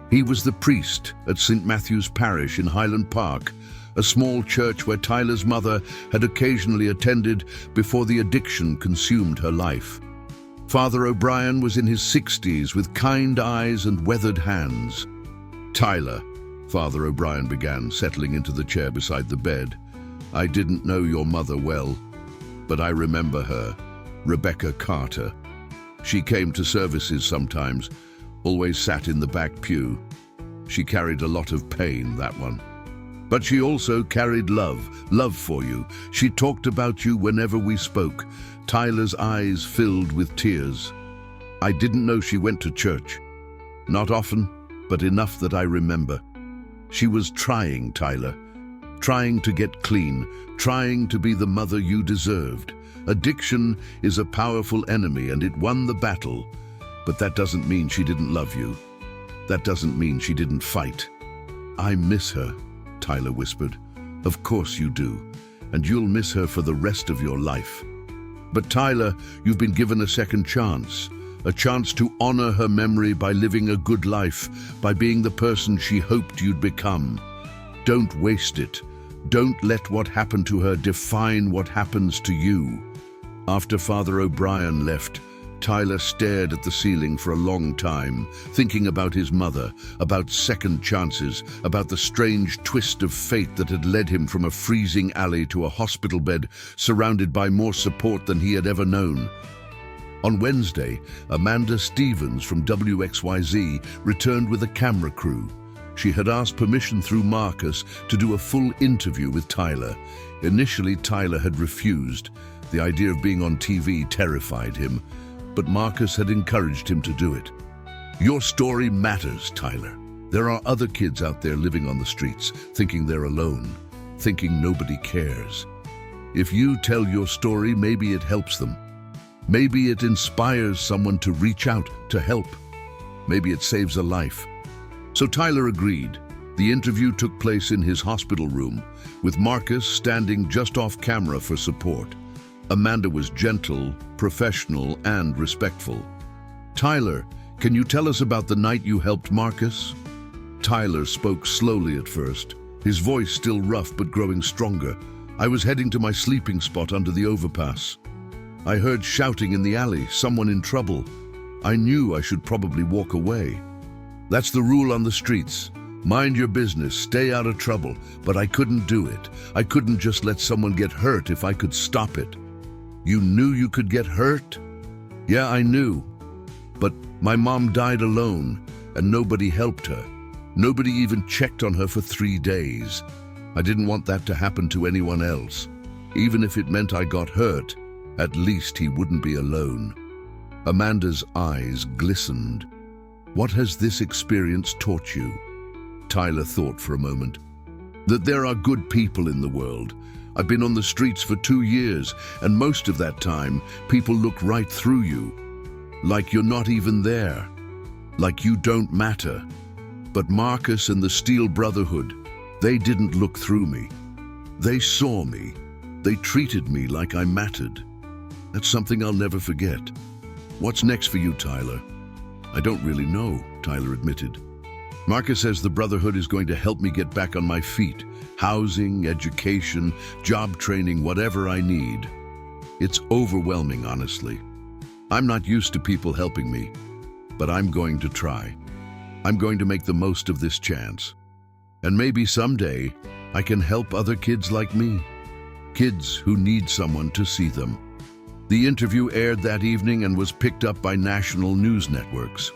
He was the priest at St. Matthew's Parish in Highland Park, a small church where Tyler's mother had occasionally attended before the addiction consumed her life. Father O'Brien was in his 60s with kind eyes and weathered hands. "Tyler," Father O'Brien began, settling into the chair beside the bed, "I didn't know your mother well, but I remember her, Rebecca Carter. She came to services sometimes, always sat in the back pew. She carried a lot of pain, that one. But she also carried love for you. She talked about you whenever we spoke." Tyler's eyes filled with tears. "I didn't know she went to church. Not often, but enough that I remember. She was trying, Tyler. Trying to get clean, trying to be the mother you deserved. Addiction is a powerful enemy and it won the battle. But that doesn't mean she didn't love you. That doesn't mean she didn't fight." "I miss her," Tyler whispered. "Of course you do, and you'll miss her for the rest of your life. But Tyler, you've been given a second chance, a chance to honor her memory by living a good life, by being the person she hoped you'd become. Don't waste it. Don't let what happened to her define what happens to you." After Father O'Brien left, Tyler stared at the ceiling for a long time, thinking about his mother, about second chances, about the strange twist of fate that had led him from a freezing alley to a hospital bed surrounded by more support than he had ever known. On Wednesday, Amanda Stevens from WXYZ returned with a camera crew. She had asked permission through Marcus to do a full interview with Tyler. Initially, Tyler had refused. The idea of being on TV terrified him. But Marcus had encouraged him to do it. "Your story matters, Tyler. There are other kids out there living on the streets, thinking they're alone, thinking nobody cares. If you tell your story, maybe it helps them. Maybe it inspires someone to reach out to help. Maybe it saves a life." So Tyler agreed. The interview took place in his hospital room, with Marcus standing just off camera for support. Amanda was gentle, professional, and respectful. "Tyler, can you tell us about the night you helped Marcus?" Tyler spoke slowly at first, his voice still rough but growing stronger. "I was heading to my sleeping spot under the overpass. I heard shouting in the alley, someone in trouble. I knew I should probably walk away. That's the rule on the streets. Mind your business, stay out of trouble, but I couldn't do it. I couldn't just let someone get hurt if I could stop it. You knew you could get hurt? Yeah, I knew. But my mom died alone, and nobody helped her. Nobody even checked on her for 3 days. I didn't want that to happen to anyone else. Even if it meant I got hurt, at least he wouldn't be alone. Amanda's eyes glistened. What has this experience taught you? Tyler thought for a moment. That there are good people in the world. I've been on the streets for 2 years, and most of that time, people look right through you. Like you're not even there. Like you don't matter. But Marcus and the Steel Brotherhood, they didn't look through me. They saw me. They treated me like I mattered. That's something I'll never forget. What's next for you, Tyler? I don't really know, Tyler admitted. Marcus says the Brotherhood is going to help me get back on my feet. Housing, education, job training, whatever I need. It's overwhelming, honestly. I'm not used to people helping me, but I'm going to try. I'm going to make the most of this chance. And maybe someday I can help other kids like me. Kids who need someone to see them. The interview aired that evening and was picked up by national news networks.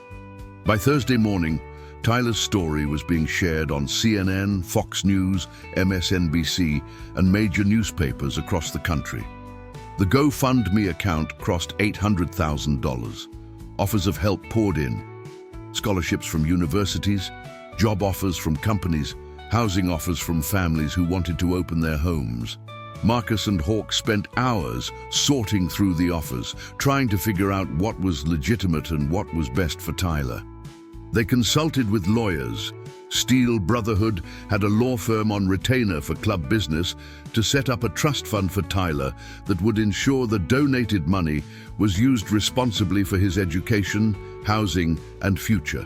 By Thursday morning, Tyler's story was being shared on CNN, Fox News, MSNBC, and major newspapers across the country. The GoFundMe account crossed $800,000. Offers of help poured in. Scholarships from universities, job offers from companies, housing offers from families who wanted to open their homes. Marcus and Hawk spent hours sorting through the offers, trying to figure out what was legitimate and what was best for Tyler. They consulted with lawyers. Steel Brotherhood had a law firm on retainer for club business to set up a trust fund for Tyler that would ensure the donated money was used responsibly for his education, housing, and future.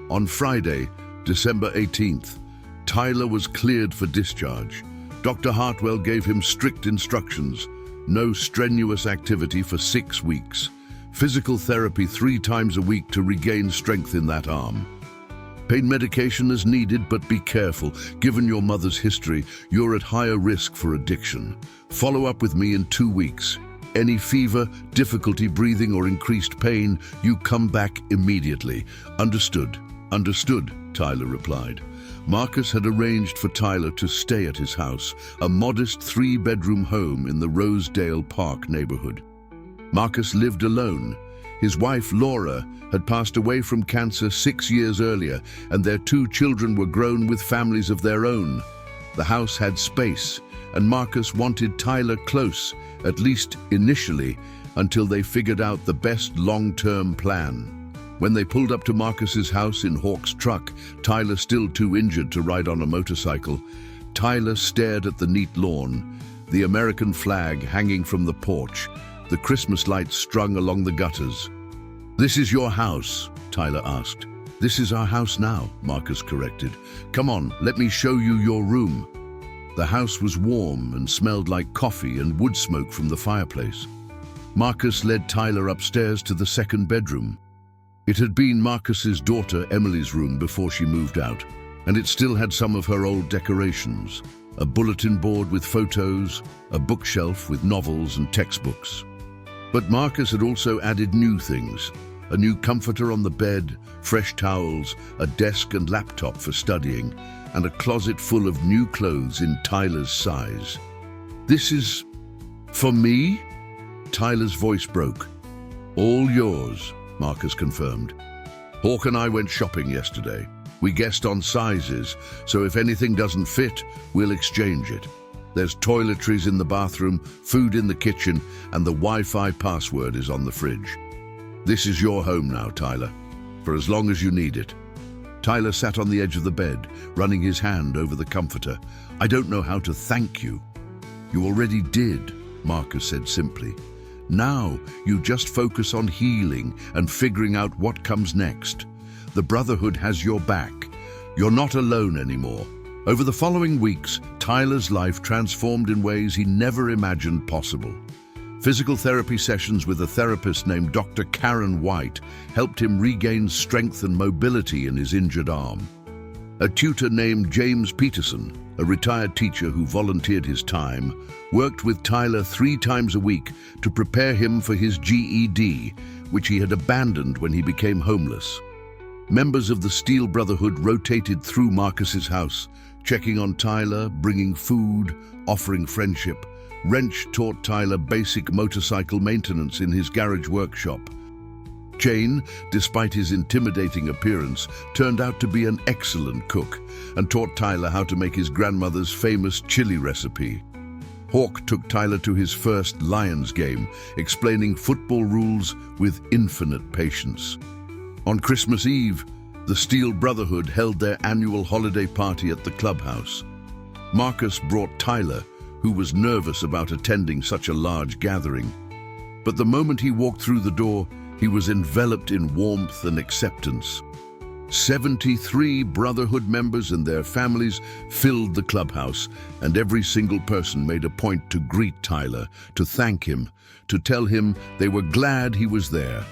On Friday, December 18th, Tyler was cleared for discharge. Dr. Hartwell gave him strict instructions. No strenuous activity for 6 weeks. Physical therapy 3 times a week to regain strength in that arm. Pain medication is needed, but be careful. Given your mother's history, you're at higher risk for addiction. Follow up with me in 2 weeks. Any fever, difficulty breathing, or increased pain, you come back immediately. Understood. Understood, Tyler replied. Marcus had arranged for Tyler to stay at his house, a modest 3-bedroom home in the Rosedale Park neighborhood. Marcus lived alone. His wife, Laura, had passed away from cancer 6 years earlier, and their 2 children were grown with families of their own. The house had space, and Marcus wanted Tyler close, at least initially, until they figured out the best long-term plan. When they pulled up to Marcus's house in Hawk's truck, Tyler still too injured to ride on a motorcycle, Tyler stared at the neat lawn, the American flag hanging from the porch, the Christmas lights strung along the gutters. "This is your house?" Tyler asked. "This is our house now," Marcus corrected. "Come on, let me show you your room." The house was warm and smelled like coffee and wood smoke from the fireplace. Marcus led Tyler upstairs to the 2nd bedroom. It had been Marcus's daughter Emily's room before she moved out, and it still had some of her old decorations. A bulletin board with photos, a bookshelf with novels and textbooks. But Marcus had also added new things. A new comforter on the bed, fresh towels, a desk and laptop for studying, and a closet full of new clothes in Tyler's size. "This is for me?" Tyler's voice broke. "All yours," Marcus confirmed. "Hawk and I went shopping yesterday. We guessed on sizes, so if anything doesn't fit, we'll exchange it. There's toiletries in the bathroom, food in the kitchen, and the Wi-Fi password is on the fridge. This is your home now, Tyler, for as long as you need it." Tyler sat on the edge of the bed, running his hand over the comforter. "I don't know how to thank you." "You already did," Marcus said simply. "Now you just focus on healing and figuring out what comes next. The Brotherhood has your back. You're not alone anymore." Over the following weeks, Tyler's life transformed in ways he never imagined possible. Physical therapy sessions with a therapist named Dr. Karen White helped him regain strength and mobility in his injured arm. A tutor named James Peterson, a retired teacher who volunteered his time, worked with Tyler 3 times a week to prepare him for his GED, which he had abandoned when he became homeless. Members of the Steel Brotherhood rotated through Marcus's house, checking on Tyler, bringing food, offering friendship. Wrench taught Tyler basic motorcycle maintenance in his garage workshop. Jane, despite his intimidating appearance, turned out to be an excellent cook and taught Tyler how to make his grandmother's famous chili recipe. Hawk took Tyler to his first Lions game, explaining football rules with infinite patience. On Christmas Eve, the Steel Brotherhood held their annual holiday party at the clubhouse. Marcus brought Tyler, who was nervous about attending such a large gathering. But the moment he walked through the door, he was enveloped in warmth and acceptance. 73 Brotherhood members and their families filled the clubhouse, and every single person made a point to greet Tyler, to thank him, to tell him they were glad he was there.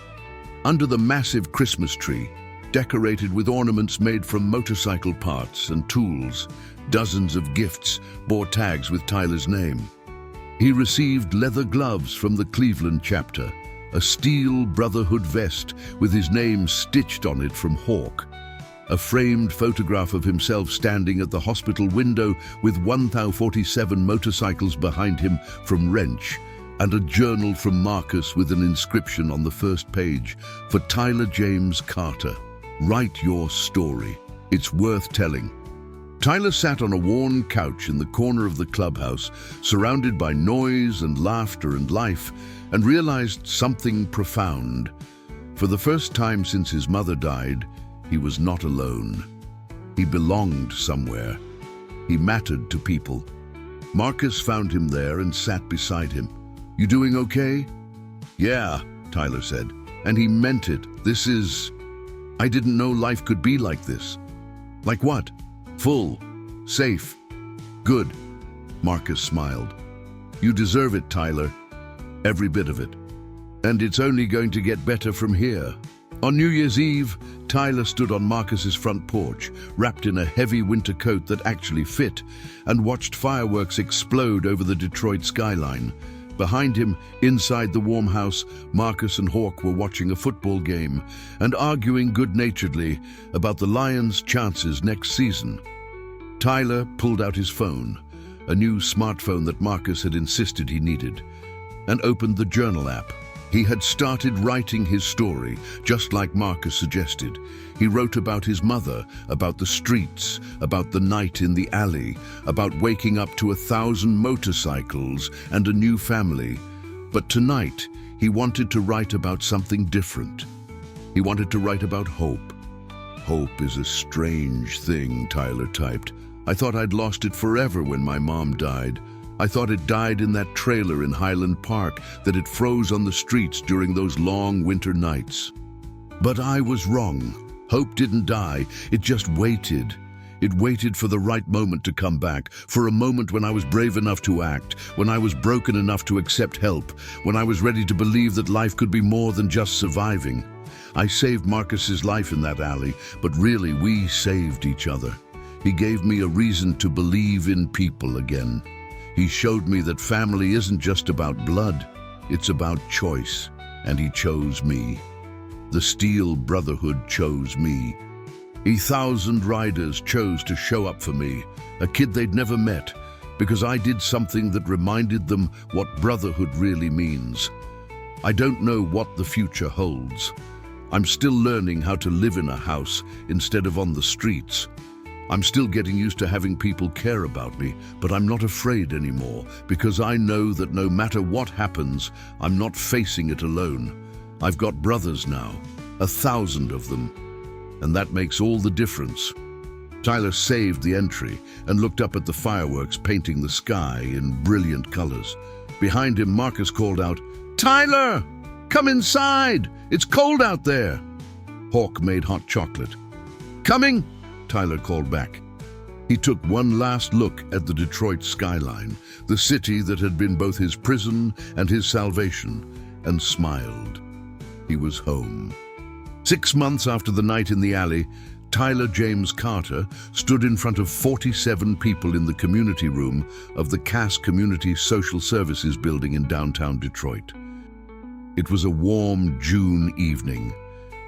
Under the massive Christmas tree, decorated with ornaments made from motorcycle parts and tools, dozens of gifts bore tags with Tyler's name. He received leather gloves from the Cleveland chapter, a Steel Brotherhood vest with his name stitched on it from Hawk, a framed photograph of himself standing at the hospital window with 1,047 motorcycles behind him from Wrench, and a journal from Marcus with an inscription on the first page, "For Tyler James Carter. Write your story. It's worth telling." Tyler sat on a worn couch in the corner of the clubhouse, surrounded by noise and laughter and life, and realized something profound. For the first time since his mother died, he was not alone. He belonged somewhere. He mattered to people. Marcus found him there and sat beside him. "You doing okay?" "Yeah," Tyler said, and he meant it. I didn't know life could be like this." "Like what?" "Full, safe, good." Marcus smiled. "You deserve it, Tyler. Every bit of it. And it's only going to get better from here." On New Year's Eve, Tyler stood on Marcus's front porch, wrapped in a heavy winter coat that actually fit, and watched fireworks explode over the Detroit skyline. Behind him, inside the warm house, Marcus and Hawk were watching a football game and arguing good-naturedly about the Lions' chances next season. Tyler pulled out his phone, a new smartphone that Marcus had insisted he needed, and opened the journal app. He had started writing his story, just like Marcus suggested. He wrote about his mother, about the streets, about the night in the alley, about waking up to 1,000 motorcycles and a new family. But tonight, he wanted to write about something different. He wanted to write about hope. "Hope is a strange thing," Tyler typed. "I thought I'd lost it forever when my mom died. I thought it died in that trailer in Highland Park, that it froze on the streets during those long winter nights. But I was wrong. Hope didn't die, it just waited. It waited for the right moment to come back, for a moment when I was brave enough to act, when I was broken enough to accept help, when I was ready to believe that life could be more than just surviving. I saved Marcus's life in that alley, but really we saved each other. He gave me a reason to believe in people again. He showed me that family isn't just about blood, it's about choice, and he chose me. The Steel Brotherhood chose me. 1,000 riders chose to show up for me, a kid they'd never met, because I did something that reminded them what brotherhood really means. I don't know what the future holds. I'm still learning how to live in a house instead of on the streets. I'm still getting used to having people care about me, but I'm not afraid anymore, because I know that no matter what happens, I'm not facing it alone. I've got brothers now, 1,000 of them, and that makes all the difference. Tyler saved the entry and looked up at the fireworks painting the sky in brilliant colors. Behind him, Marcus called out, "Tyler, come inside! It's cold out there!" Hawk made hot chocolate. "Coming!" Tyler called back. He took one last look at the Detroit skyline, the city that had been both his prison and his salvation, and smiled. He was home. 6 months after the night in the alley, Tyler James Carter stood in front of 47 people in the community room of the Cass Community Social Services building in downtown Detroit. It was a warm June evening,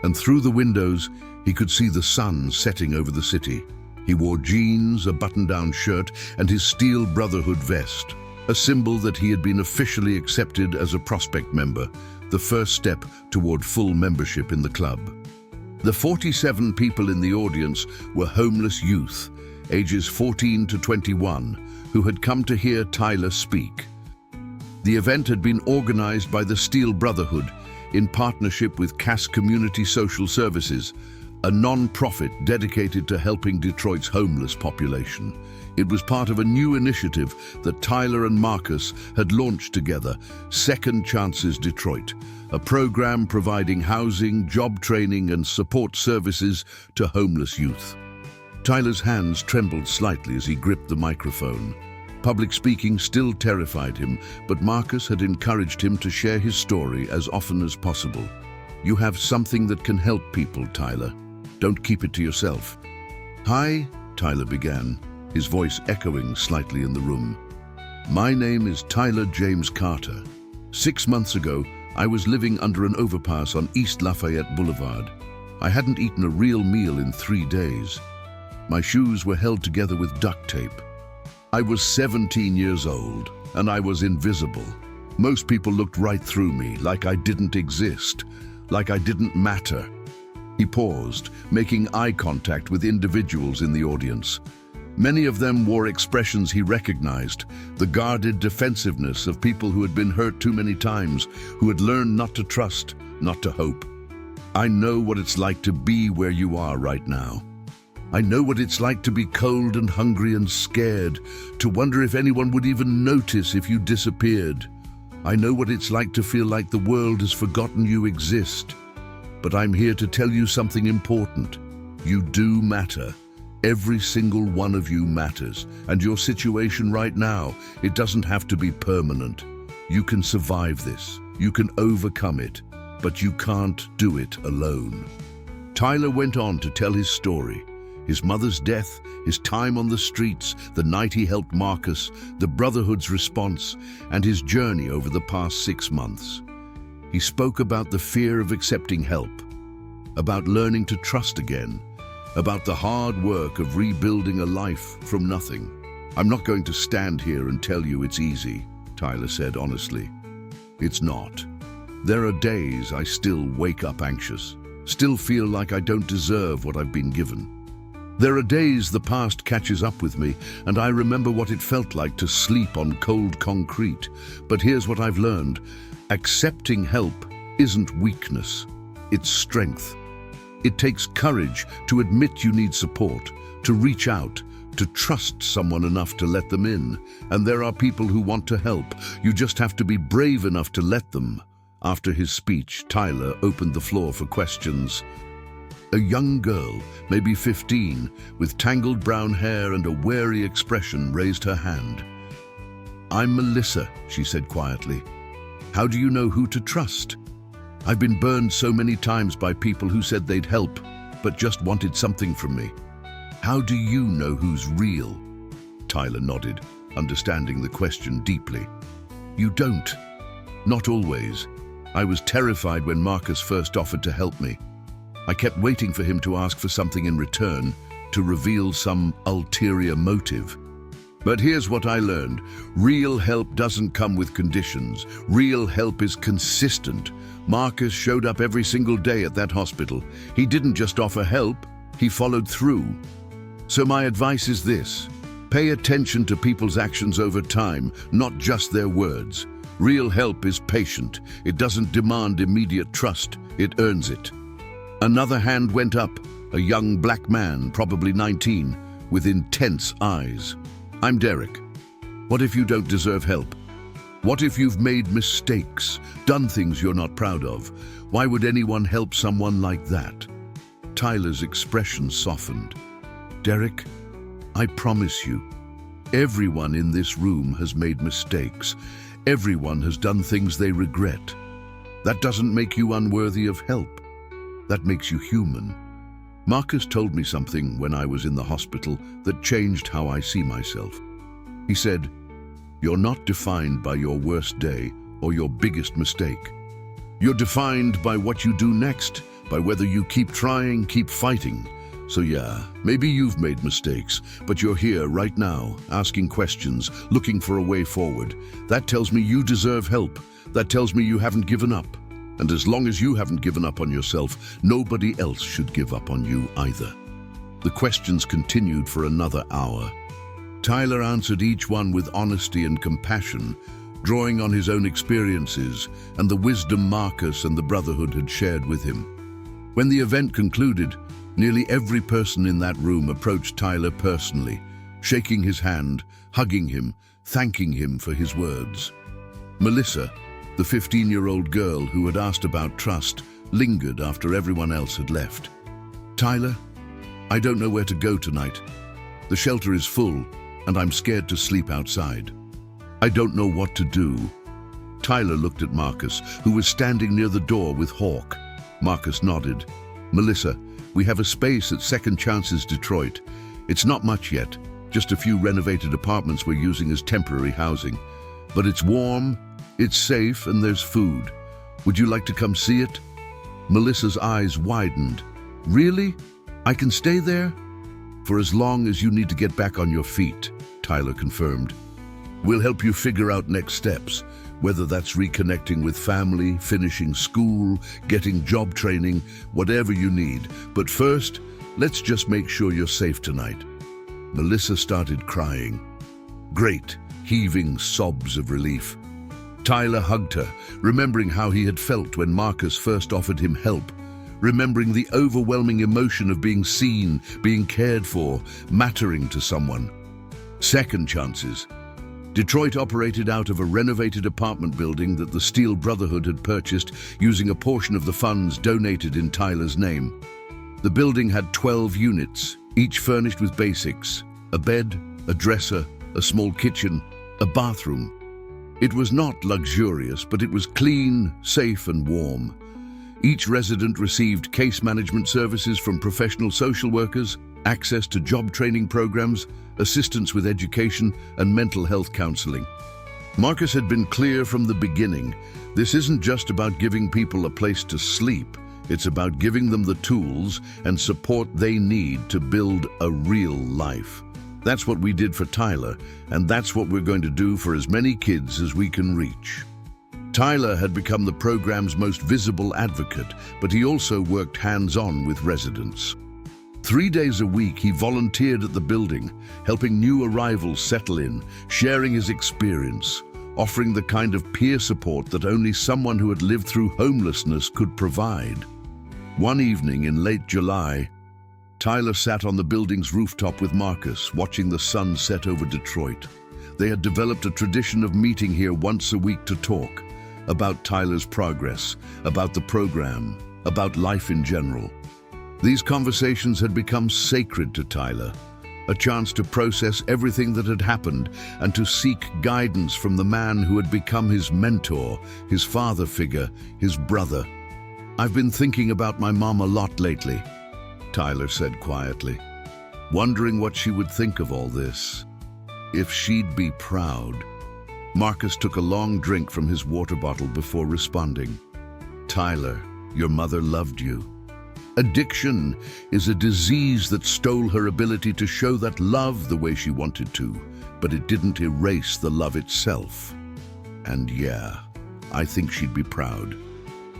and through the windows he could see the sun setting over the city. He wore jeans, a button-down shirt, and his Steel Brotherhood vest, a symbol that he had been officially accepted as a prospect member, the first step toward full membership in the club. The 47 people in the audience were homeless youth, ages 14 to 21, who had come to hear Tyler speak. The event had been organized by the Steel Brotherhood in partnership with Cass Community Social Services, a non-profit dedicated to helping Detroit's homeless population. It was part of a new initiative that Tyler and Marcus had launched together, Second Chances Detroit, a program providing housing, job training, and support services to homeless youth. Tyler's hands trembled slightly as he gripped the microphone. Public speaking still terrified him, but Marcus had encouraged him to share his story as often as possible. "You have something that can help people, Tyler. Don't keep it to yourself." "Hi," Tyler began, his voice echoing slightly in the room. "My name is Tyler James Carter. 6 months ago, I was living under an overpass on East Lafayette Boulevard. I hadn't eaten a real meal in 3 days. My shoes were held together with duct tape. I was 17 years old, and I was invisible. Most people looked right through me, like I didn't exist, like I didn't matter." He paused, making eye contact with individuals in the audience. Many of them wore expressions he recognized, the guarded defensiveness of people who had been hurt too many times, who had learned not to trust, not to hope. "I know what it's like to be where you are right now. I know what it's like to be cold and hungry and scared, to wonder if anyone would even notice if you disappeared. I know what it's like to feel like the world has forgotten you exist. But I'm here to tell you something important. You do matter. Every single one of you matters, and your situation right now, it doesn't have to be permanent. You can survive this, you can overcome it, but you can't do it alone." Tyler went on to tell his story, his mother's death, his time on the streets, the night he helped Marcus, the Brotherhood's response, and his journey over the past 6 months. He spoke about the fear of accepting help, about learning to trust again, about the hard work of rebuilding a life from nothing. "I'm not going to stand here and tell you it's easy," Tyler said honestly. "It's not. There are days I still wake up anxious, still feel like I don't deserve what I've been given. There are days the past catches up with me, and I remember what it felt like to sleep on cold concrete. But here's what I've learned. Accepting help isn't weakness, it's strength. It takes courage to admit you need support, to reach out, to trust someone enough to let them in. And there are people who want to help. You just have to be brave enough to let them." After his speech, Tyler opened the floor for questions. A young girl, maybe 15, with tangled brown hair and a wary expression, raised her hand. "I'm Melissa," she said quietly. "How do you know who to trust? I've been burned so many times by people who said they'd help, but just wanted something from me. How do you know who's real?" Tyler nodded, understanding the question deeply. "You don't. Not always. I was terrified when Marcus first offered to help me. I kept waiting for him to ask for something in return, to reveal some ulterior motive. But here's what I learned. Real help doesn't come with conditions. Real help is consistent. Marcus showed up every single day at that hospital. He didn't just offer help, he followed through. So my advice is this. Pay attention to people's actions over time, not just their words. Real help is patient. It doesn't demand immediate trust, it earns it." Another hand went up, a young black man, probably 19, with intense eyes. "I'm Derek. What if you don't deserve help? What if you've made mistakes, done things you're not proud of? Why would anyone help someone like that?" Tyler's expression softened. "Derek, I promise you, everyone in this room has made mistakes. Everyone has done things they regret. That doesn't make you unworthy of help. That makes you human. Marcus told me something when I was in the hospital that changed how I see myself. He said, "You're not defined by your worst day or your biggest mistake. You're defined by what you do next, by whether you keep trying, keep fighting." So yeah, maybe you've made mistakes, but you're here right now, asking questions, looking for a way forward. That tells me you deserve help. That tells me you haven't given up. And as long as you haven't given up on yourself, nobody else should give up on you either. The questions continued for another hour. Tyler answered each one with honesty and compassion, drawing on his own experiences and the wisdom Marcus and the Brotherhood had shared with him. When the event concluded, nearly every person in that room approached Tyler personally, shaking his hand, hugging him, thanking him for his words. Melissa, the 15-year-old girl who had asked about trust, lingered after everyone else had left. "Tyler, I don't know where to go tonight. The shelter is full, and I'm scared to sleep outside. I don't know what to do." Tyler looked at Marcus, who was standing near the door with Hawk. Marcus nodded. "Melissa, we have a space at Second Chances Detroit. It's not much yet, just a few renovated apartments we're using as temporary housing. But it's warm, it's safe, and there's food. Would you like to come see it?" Melissa's eyes widened. "Really? I can stay there?" "For as long as you need to get back on your feet," Tyler confirmed. "We'll help you figure out next steps, whether that's reconnecting with family, finishing school, getting job training, whatever you need. But first, let's just make sure you're safe tonight." Melissa started crying. "Great," heaving sobs of relief. Tyler hugged her, remembering how he had felt when Marcus first offered him help, remembering the overwhelming emotion of being seen, being cared for, mattering to someone. Second Chances. Detroit operated out of a renovated apartment building that the Steel Brotherhood had purchased using a portion of the funds donated in Tyler's name. The building had 12 units, each furnished with basics: a bed, a dresser, a small kitchen, a bathroom. It was not luxurious, but it was clean, safe, and warm. Each resident received case management services from professional social workers, access to job training programs, assistance with education, and mental health counseling. Marcus had been clear from the beginning. This isn't just about giving people a place to sleep. It's about giving them the tools and support they need to build a real life. That's what we did for Tyler, and that's what we're going to do for as many kids as we can reach. Tyler had become the program's most visible advocate, but he also worked hands-on with residents. 3 days a week, he volunteered at the building, helping new arrivals settle in, sharing his experience, offering the kind of peer support that only someone who had lived through homelessness could provide. One evening in late July, Tyler sat on the building's rooftop with Marcus, watching the sun set over Detroit. They had developed a tradition of meeting here once a week to talk about Tyler's progress, about the program, about life in general. These conversations had become sacred to Tyler, a chance to process everything that had happened and to seek guidance from the man who had become his mentor, his father figure, his brother. "I've been thinking about my mom a lot lately," Tyler said quietly, wondering what she would think of all this. If she'd be proud. Marcus took a long drink from his water bottle before responding. "Tyler, your mother loved you. Addiction is a disease that stole her ability to show that love the way she wanted to, but it didn't erase the love itself. And yeah, I think she'd be proud.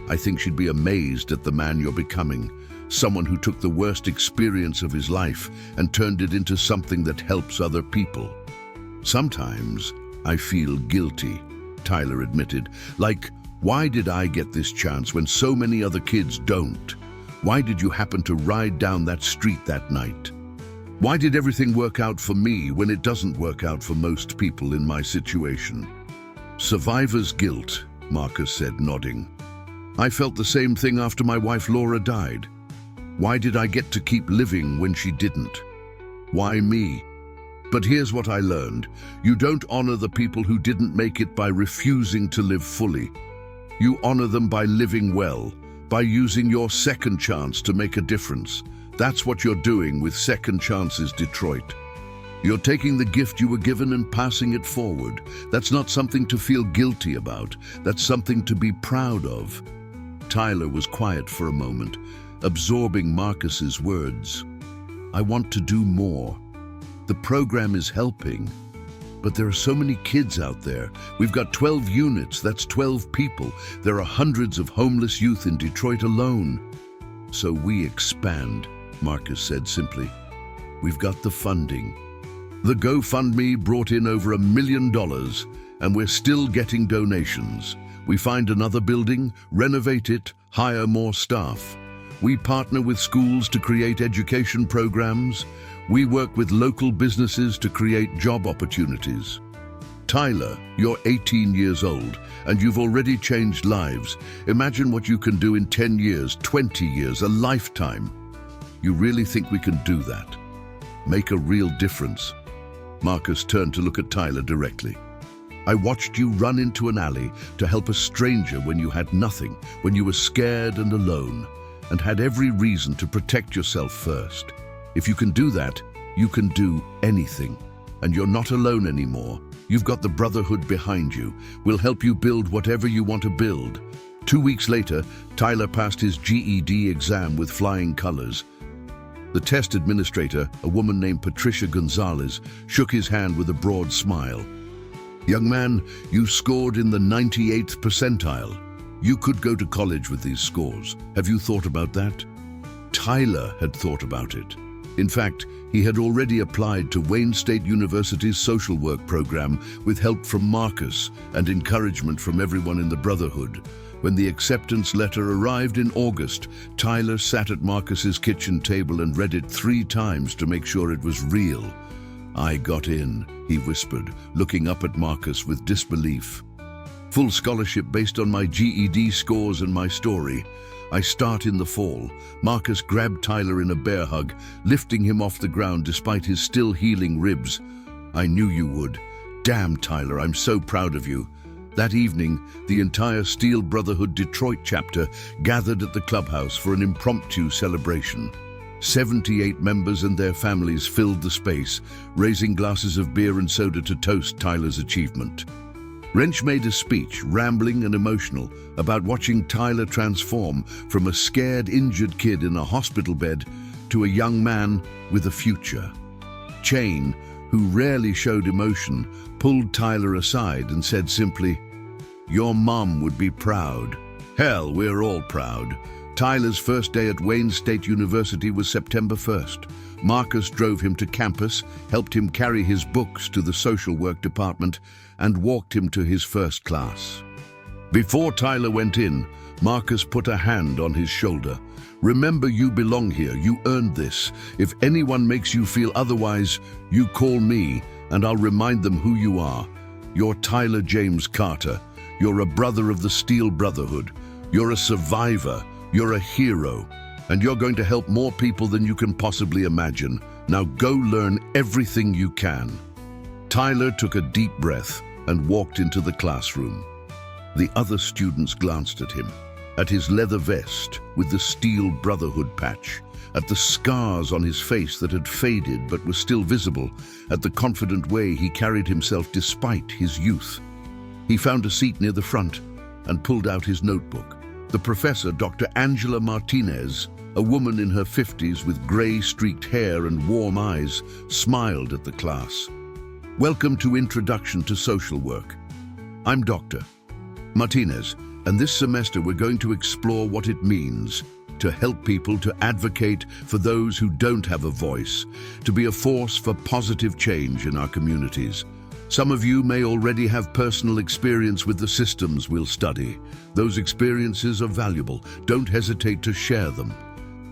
I think she'd be amazed at the man you're becoming, someone who took the worst experience of his life and turned it into something that helps other people." "Sometimes I feel guilty," Tyler admitted. "Like, why did I get this chance when so many other kids don't? Why did you happen to ride down that street that night? Why did everything work out for me when it doesn't work out for most people in my situation?" "Survivor's guilt," Marcus said, nodding. "I felt the same thing after my wife Laura died. Why did I get to keep living when she didn't? Why me? But here's what I learned. You don't honor the people who didn't make it by refusing to live fully. You honor them by living well, by using your second chance to make a difference. That's what you're doing with Second Chances Detroit. You're taking the gift you were given and passing it forward. That's not something to feel guilty about. That's something to be proud of. Tyler was quiet for a moment, absorbing Marcus's words. I want to do more. The program is helping, but there are so many kids out there. We've got 12 units, that's 12 people. There are hundreds of homeless youth in Detroit alone. So we expand, Marcus said simply. We've got the funding. The GoFundMe brought in over $1 million, and we're still getting donations. We find another building, renovate it, hire more staff. We partner with schools to create education programs. We work with local businesses to create job opportunities. Tyler, you're 18 years old, and you've already changed lives. Imagine what you can do in 10 years, 20 years, a lifetime. You really think we can do that? Make a real difference? Marcus turned to look at Tyler directly. I watched you run into an alley to help a stranger when you had nothing, when you were scared and alone, and had every reason to protect yourself first. If you can do that, you can do anything. And you're not alone anymore. You've got the brotherhood behind you. We'll help you build whatever you want to build. 2 weeks later, Tyler passed his GED exam with flying colors. The test administrator, a woman named Patricia Gonzalez, shook his hand with a broad smile. Young man, you scored in the 98th percentile. You could go to college with these scores. Have you thought about that? Tyler had thought about it. In fact, he had already applied to Wayne State University's social work program with help from Marcus and encouragement from everyone in the Brotherhood. When the acceptance letter arrived in August, Tyler sat at Marcus's kitchen table and read it 3 times to make sure it was real. I got in, he whispered, looking up at Marcus with disbelief. Full scholarship based on my GED scores and my story. I start in the fall. Marcus grabbed Tyler in a bear hug, lifting him off the ground despite his still healing ribs. I knew you would. Damn, Tyler, I'm so proud of you. That evening, the entire Steel Brotherhood Detroit chapter gathered at the clubhouse for an impromptu celebration. 78 members and their families filled the space, raising glasses of beer and soda to toast Tyler's achievement. Wrench made a speech, rambling and emotional, about watching Tyler transform from a scared, injured kid in a hospital bed to a young man with a future. Chain, who rarely showed emotion, pulled Tyler aside and said simply, "Your mom would be proud." Hell, we're all proud. Tyler's first day at Wayne State University was September 1st. Marcus drove him to campus, helped him carry his books to the social work department, and walked him to his first class. Before Tyler went in, Marcus put a hand on his shoulder. Remember, you belong here. You earned this. If anyone makes you feel otherwise, you call me, and I'll remind them who you are. You're Tyler James Carter. You're a brother of the Steel Brotherhood. You're a survivor. You're a hero. And you're going to help more people than you can possibly imagine. Now go learn everything you can. Tyler took a deep breath and walked into the classroom. The other students glanced at him, at his leather vest with the Steel Brotherhood patch, at the scars on his face that had faded but were still visible, at the confident way he carried himself despite his youth. He found a seat near the front and pulled out his notebook. The professor, Dr. Angela Martinez, a woman in her 50s with gray-streaked hair and warm eyes, smiled at the class. Welcome to Introduction to Social Work. I'm Dr. Martinez, and this semester we're going to explore what it means to help people, to advocate for those who don't have a voice, to be a force for positive change in our communities. Some of you may already have personal experience with the systems we'll study. Those experiences are valuable. Don't hesitate to share them.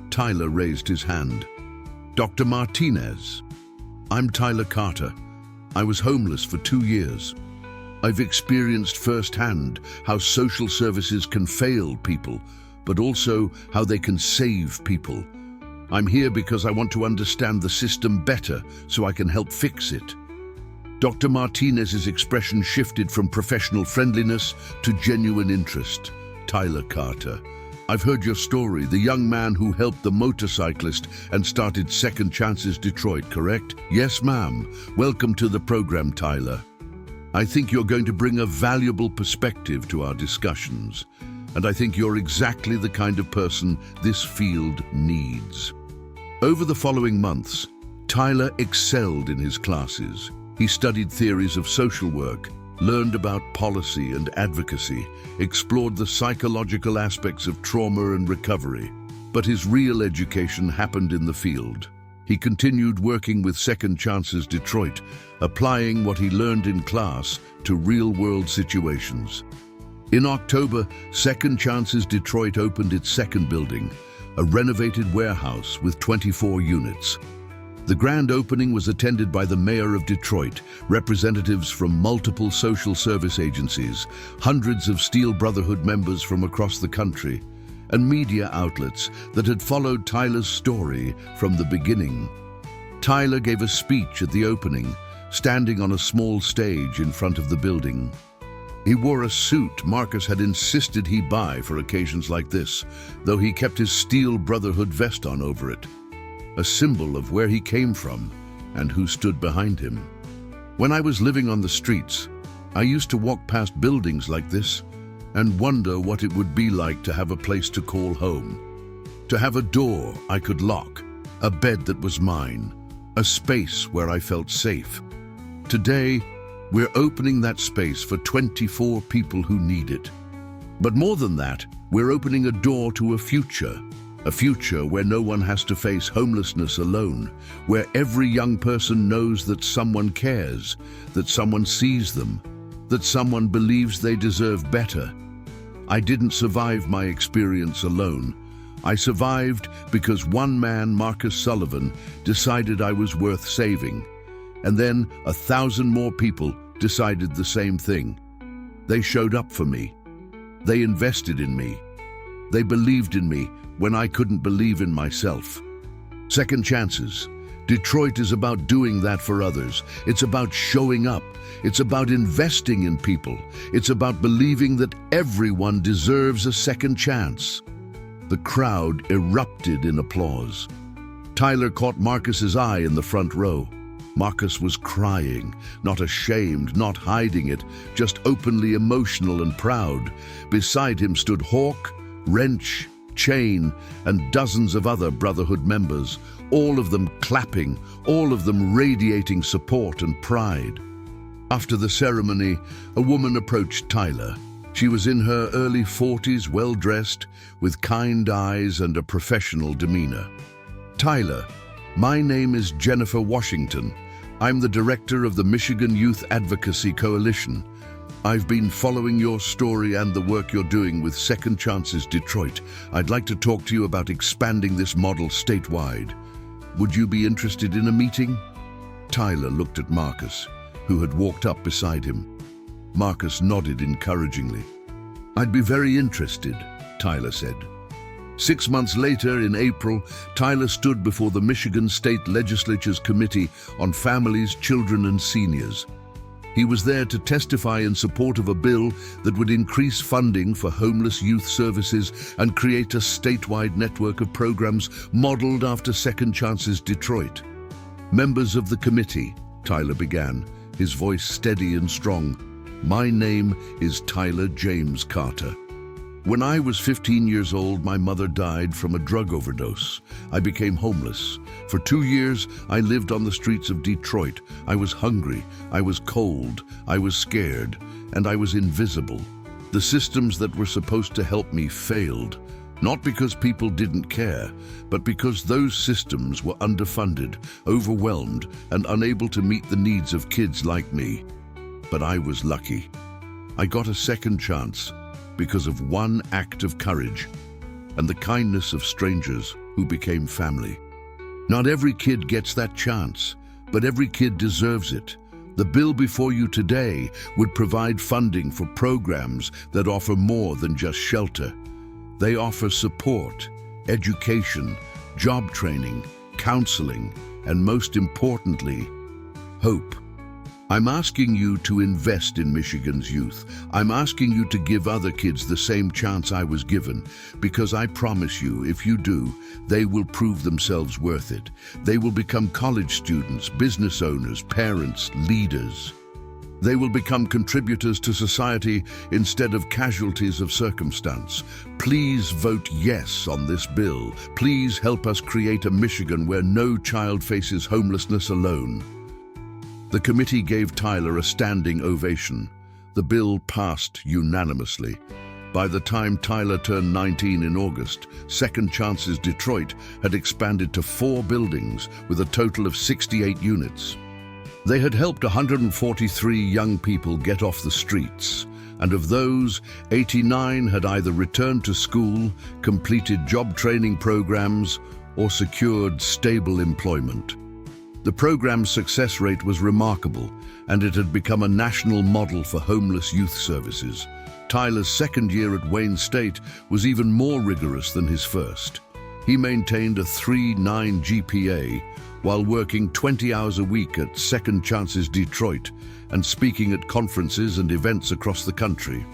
Tyler raised his hand. Dr. Martinez. I'm Tyler Carter. I was homeless for 2 years. I've experienced firsthand how social services can fail people, but also how they can save people. I'm here because I want to understand the system better so I can help fix it. Dr. Martinez's expression shifted from professional friendliness to genuine interest. Tyler Carter, I've heard your story, the young man who helped the Motorcyclist and started Second Chances Detroit, correct? Yes, ma'am. Welcome to the program, Tyler. I think you're going to bring a valuable perspective to our discussions, and I think you're exactly the kind of person this field needs. Over the following months, Tyler excelled in his classes. He studied theories of social work, learned about policy and advocacy, explored the psychological aspects of trauma and recovery. But his real education happened in the field. He continued working with Second Chances Detroit, applying what he learned in class to real-world situations. In October, Second Chances Detroit opened its second building, a renovated warehouse with 24 units. The grand opening was attended by the mayor of Detroit, representatives from multiple social service agencies, hundreds of Steel Brotherhood members from across the country, and media outlets that had followed Tyler's story from the beginning. Tyler gave a speech at the opening, standing on a small stage in front of the building. He wore a suit Marcus had insisted he buy for occasions like this, though he kept his Steel Brotherhood vest on over it, a symbol of where he came from and who stood behind him. When I was living on the streets, I used to walk past buildings like this and wonder what it would be like to have a place to call home, to have a door I could lock, a bed that was mine, a space where I felt safe. Today, we're opening that space for 24 people who need it. But more than that, we're opening a door to a future where no one has to face homelessness alone, where every young person knows that someone cares, that someone sees them, that someone believes they deserve better. I didn't survive my experience alone. I survived because one man, Marcus Sullivan, decided I was worth saving. And then 1,000 more people decided the same thing. They showed up for me. They invested in me. They believed in me when I couldn't believe in myself. Second Chances. Detroit is about doing that for others. It's about showing up. It's about investing in people. It's about believing that everyone deserves a second chance. The crowd erupted in applause. Tyler caught Marcus's eye in the front row. Marcus was crying, not ashamed, not hiding it, just openly emotional and proud. Beside him stood Hawk, Wrench, Chain, and dozens of other Brotherhood members, all of them clapping, all of them radiating support and pride. After the ceremony, a woman approached Tyler. She was in her early 40s, well-dressed, with kind eyes and a professional demeanor. Tyler, my name is Jennifer Washington. I'm the director of the Michigan Youth Advocacy Coalition. I've been following your story and the work you're doing with Second Chances Detroit. I'd like to talk to you about expanding this model statewide. Would you be interested in a meeting? Tyler looked at Marcus, who had walked up beside him. Marcus nodded encouragingly. I'd be very interested, Tyler said. 6 months later, in April, Tyler stood before the Michigan State Legislature's Committee on Families, Children, and Seniors. He was there to testify in support of a bill that would increase funding for homeless youth services and create a statewide network of programs modeled after Second Chances Detroit. Members of the committee, Tyler began, his voice steady and strong. My name is Tyler James Carter. When I was 15 years old, my mother died from a drug overdose. I became homeless. For 2 years, I lived on the streets of Detroit. I was hungry, I was cold, I was scared, and I was invisible. The systems that were supposed to help me failed, not because people didn't care, but because those systems were underfunded, overwhelmed, and unable to meet the needs of kids like me. But I was lucky. I got a second chance because of one act of courage and the kindness of strangers who became family. Not every kid gets that chance, but every kid deserves it. The bill before you today would provide funding for programs that offer more than just shelter. They offer support, education, job training, counseling, and most importantly, hope. I'm asking you to invest in Michigan's youth. I'm asking you to give other kids the same chance I was given, because I promise you, if you do, they will prove themselves worth it. They will become college students, business owners, parents, leaders. They will become contributors to society instead of casualties of circumstance. Please vote yes on this bill. Please help us create a Michigan where no child faces homelessness alone. The committee gave Tyler a standing ovation. The bill passed unanimously. By the time Tyler turned 19 in August, Second Chances Detroit had expanded to 4 buildings with a total of 68 units. They had helped 143 young people get off the streets, and of those, 89 had either returned to school, completed job training programs, or secured stable employment. The program's success rate was remarkable, and it had become a national model for homeless youth services. Tyler's second year at Wayne State was even more rigorous than his first. He maintained a 3.9 GPA while working 20 hours a week at Second Chances Detroit and speaking at conferences and events across the country.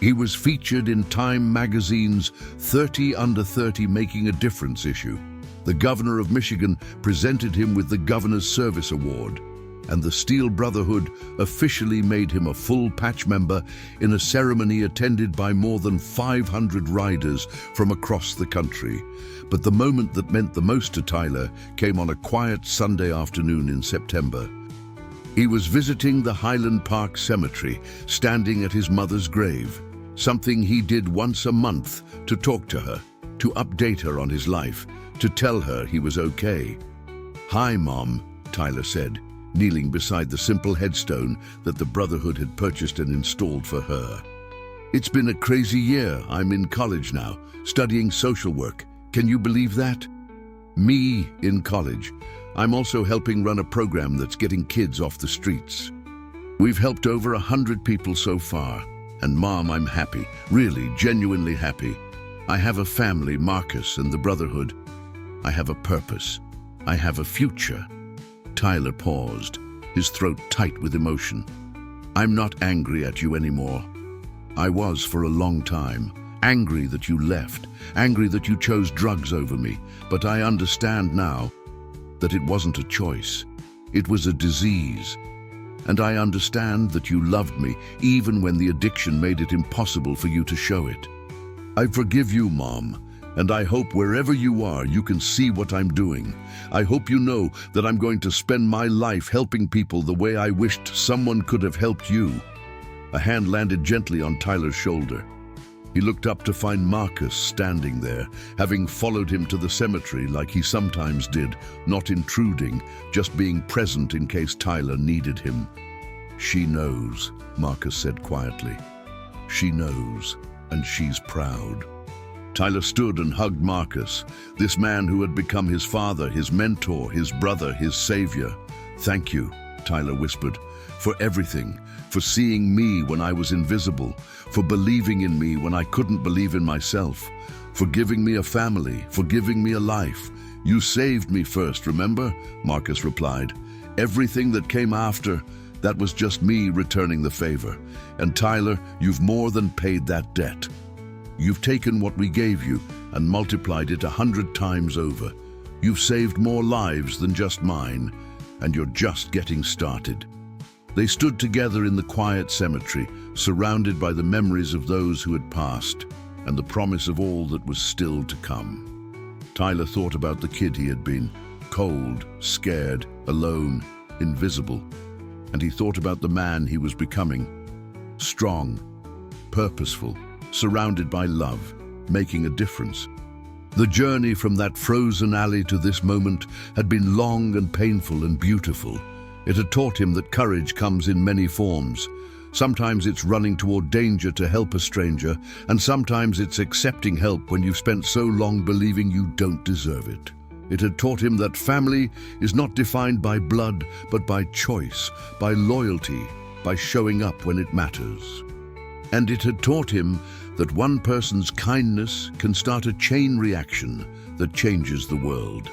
He was featured in Time magazine's 30 Under 30 Making a Difference issue. The governor of Michigan presented him with the Governor's Service Award, and the Steel Brotherhood officially made him a full patch member in a ceremony attended by more than 500 riders from across the country. But the moment that meant the most to Tyler came on a quiet Sunday afternoon in September. He was visiting the Highland Park Cemetery, standing at his mother's grave, something he did once a month to talk to her, to update her on his life, to tell her he was okay. "Hi, Mom," Tyler said, kneeling beside the simple headstone that the Brotherhood had purchased and installed for her. "It's been a crazy year. I'm in college now, studying social work. Can you believe that? Me in college. I'm also helping run a program that's getting kids off the streets. We've helped over 100 people so far. And Mom, I'm happy, really, genuinely happy. I have a family, Marcus and the Brotherhood. I have a purpose. I have a future." Tyler paused, his throat tight with emotion. "I'm not angry at you anymore. I was for a long time. Angry that you left, angry that you chose drugs over me. But I understand now that it wasn't a choice. It was a disease. And I understand that you loved me even when the addiction made it impossible for you to show it. I forgive you, Mom. And I hope wherever you are, you can see what I'm doing. I hope you know that I'm going to spend my life helping people the way I wished someone could have helped you." A hand landed gently on Tyler's shoulder. He looked up to find Marcus standing there, having followed him to the cemetery like he sometimes did, not intruding, just being present in case Tyler needed him. "She knows," Marcus said quietly. "She knows, and she's proud." Tyler stood and hugged Marcus, this man who had become his father, his mentor, his brother, his savior. "Thank you," Tyler whispered, "for everything, for seeing me when I was invisible, for believing in me when I couldn't believe in myself, for giving me a family, for giving me a life. You saved me first, remember?" Marcus replied. "Everything that came after, that was just me returning the favor. And Tyler, you've more than paid that debt. You've taken what we gave you and multiplied it 100 times over. You've saved more lives than just mine, and you're just getting started." They stood together in the quiet cemetery, surrounded by the memories of those who had passed and the promise of all that was still to come. Tyler thought about the kid he had been, cold, scared, alone, invisible. And he thought about the man he was becoming, strong, purposeful, surrounded by love, making a difference. The journey from that frozen alley to this moment had been long and painful and beautiful. It had taught him that courage comes in many forms. Sometimes it's running toward danger to help a stranger, and sometimes it's accepting help when you've spent so long believing you don't deserve it. It had taught him that family is not defined by blood, but by choice, by loyalty, by showing up when it matters. And it had taught him that one person's kindness can start a chain reaction that changes the world.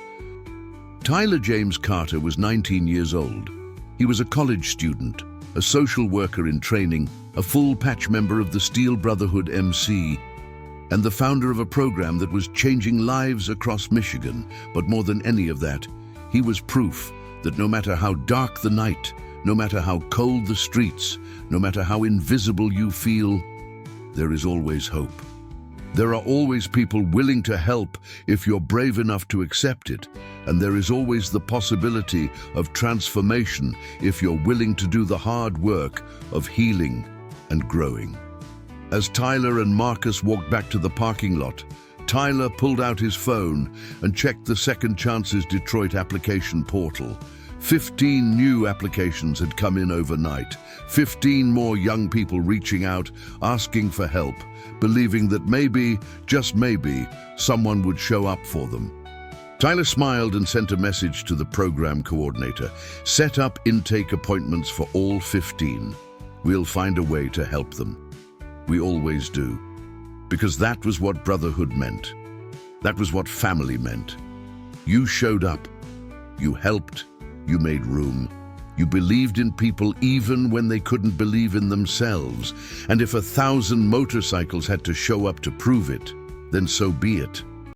Tyler James Carter was 19 years old. He was a college student, a social worker in training, a full-patch member of the Steel Brotherhood MC, and the founder of a program that was changing lives across Michigan. But more than any of that, he was proof that no matter how dark the night, no matter how cold the streets, no matter how invisible you feel, there is always hope. There are always people willing to help if you're brave enough to accept it, and there is always the possibility of transformation if you're willing to do the hard work of healing and growing. As Tyler and Marcus walked back to the parking lot, Tyler pulled out his phone and checked the Second Chances Detroit application portal. 15 new applications had come in overnight. 15 more young people reaching out, asking for help, believing that maybe, just maybe, someone would show up for them. Tyler smiled and sent a message to the program coordinator. Set up intake appointments for all 15. We'll find a way to help them. We always do. Because that was what brotherhood meant. That was what family meant. You showed up. You helped. You made room. You believed in people even when they couldn't believe in themselves. And if 1,000 motorcycles had to show up to prove it, then so be it.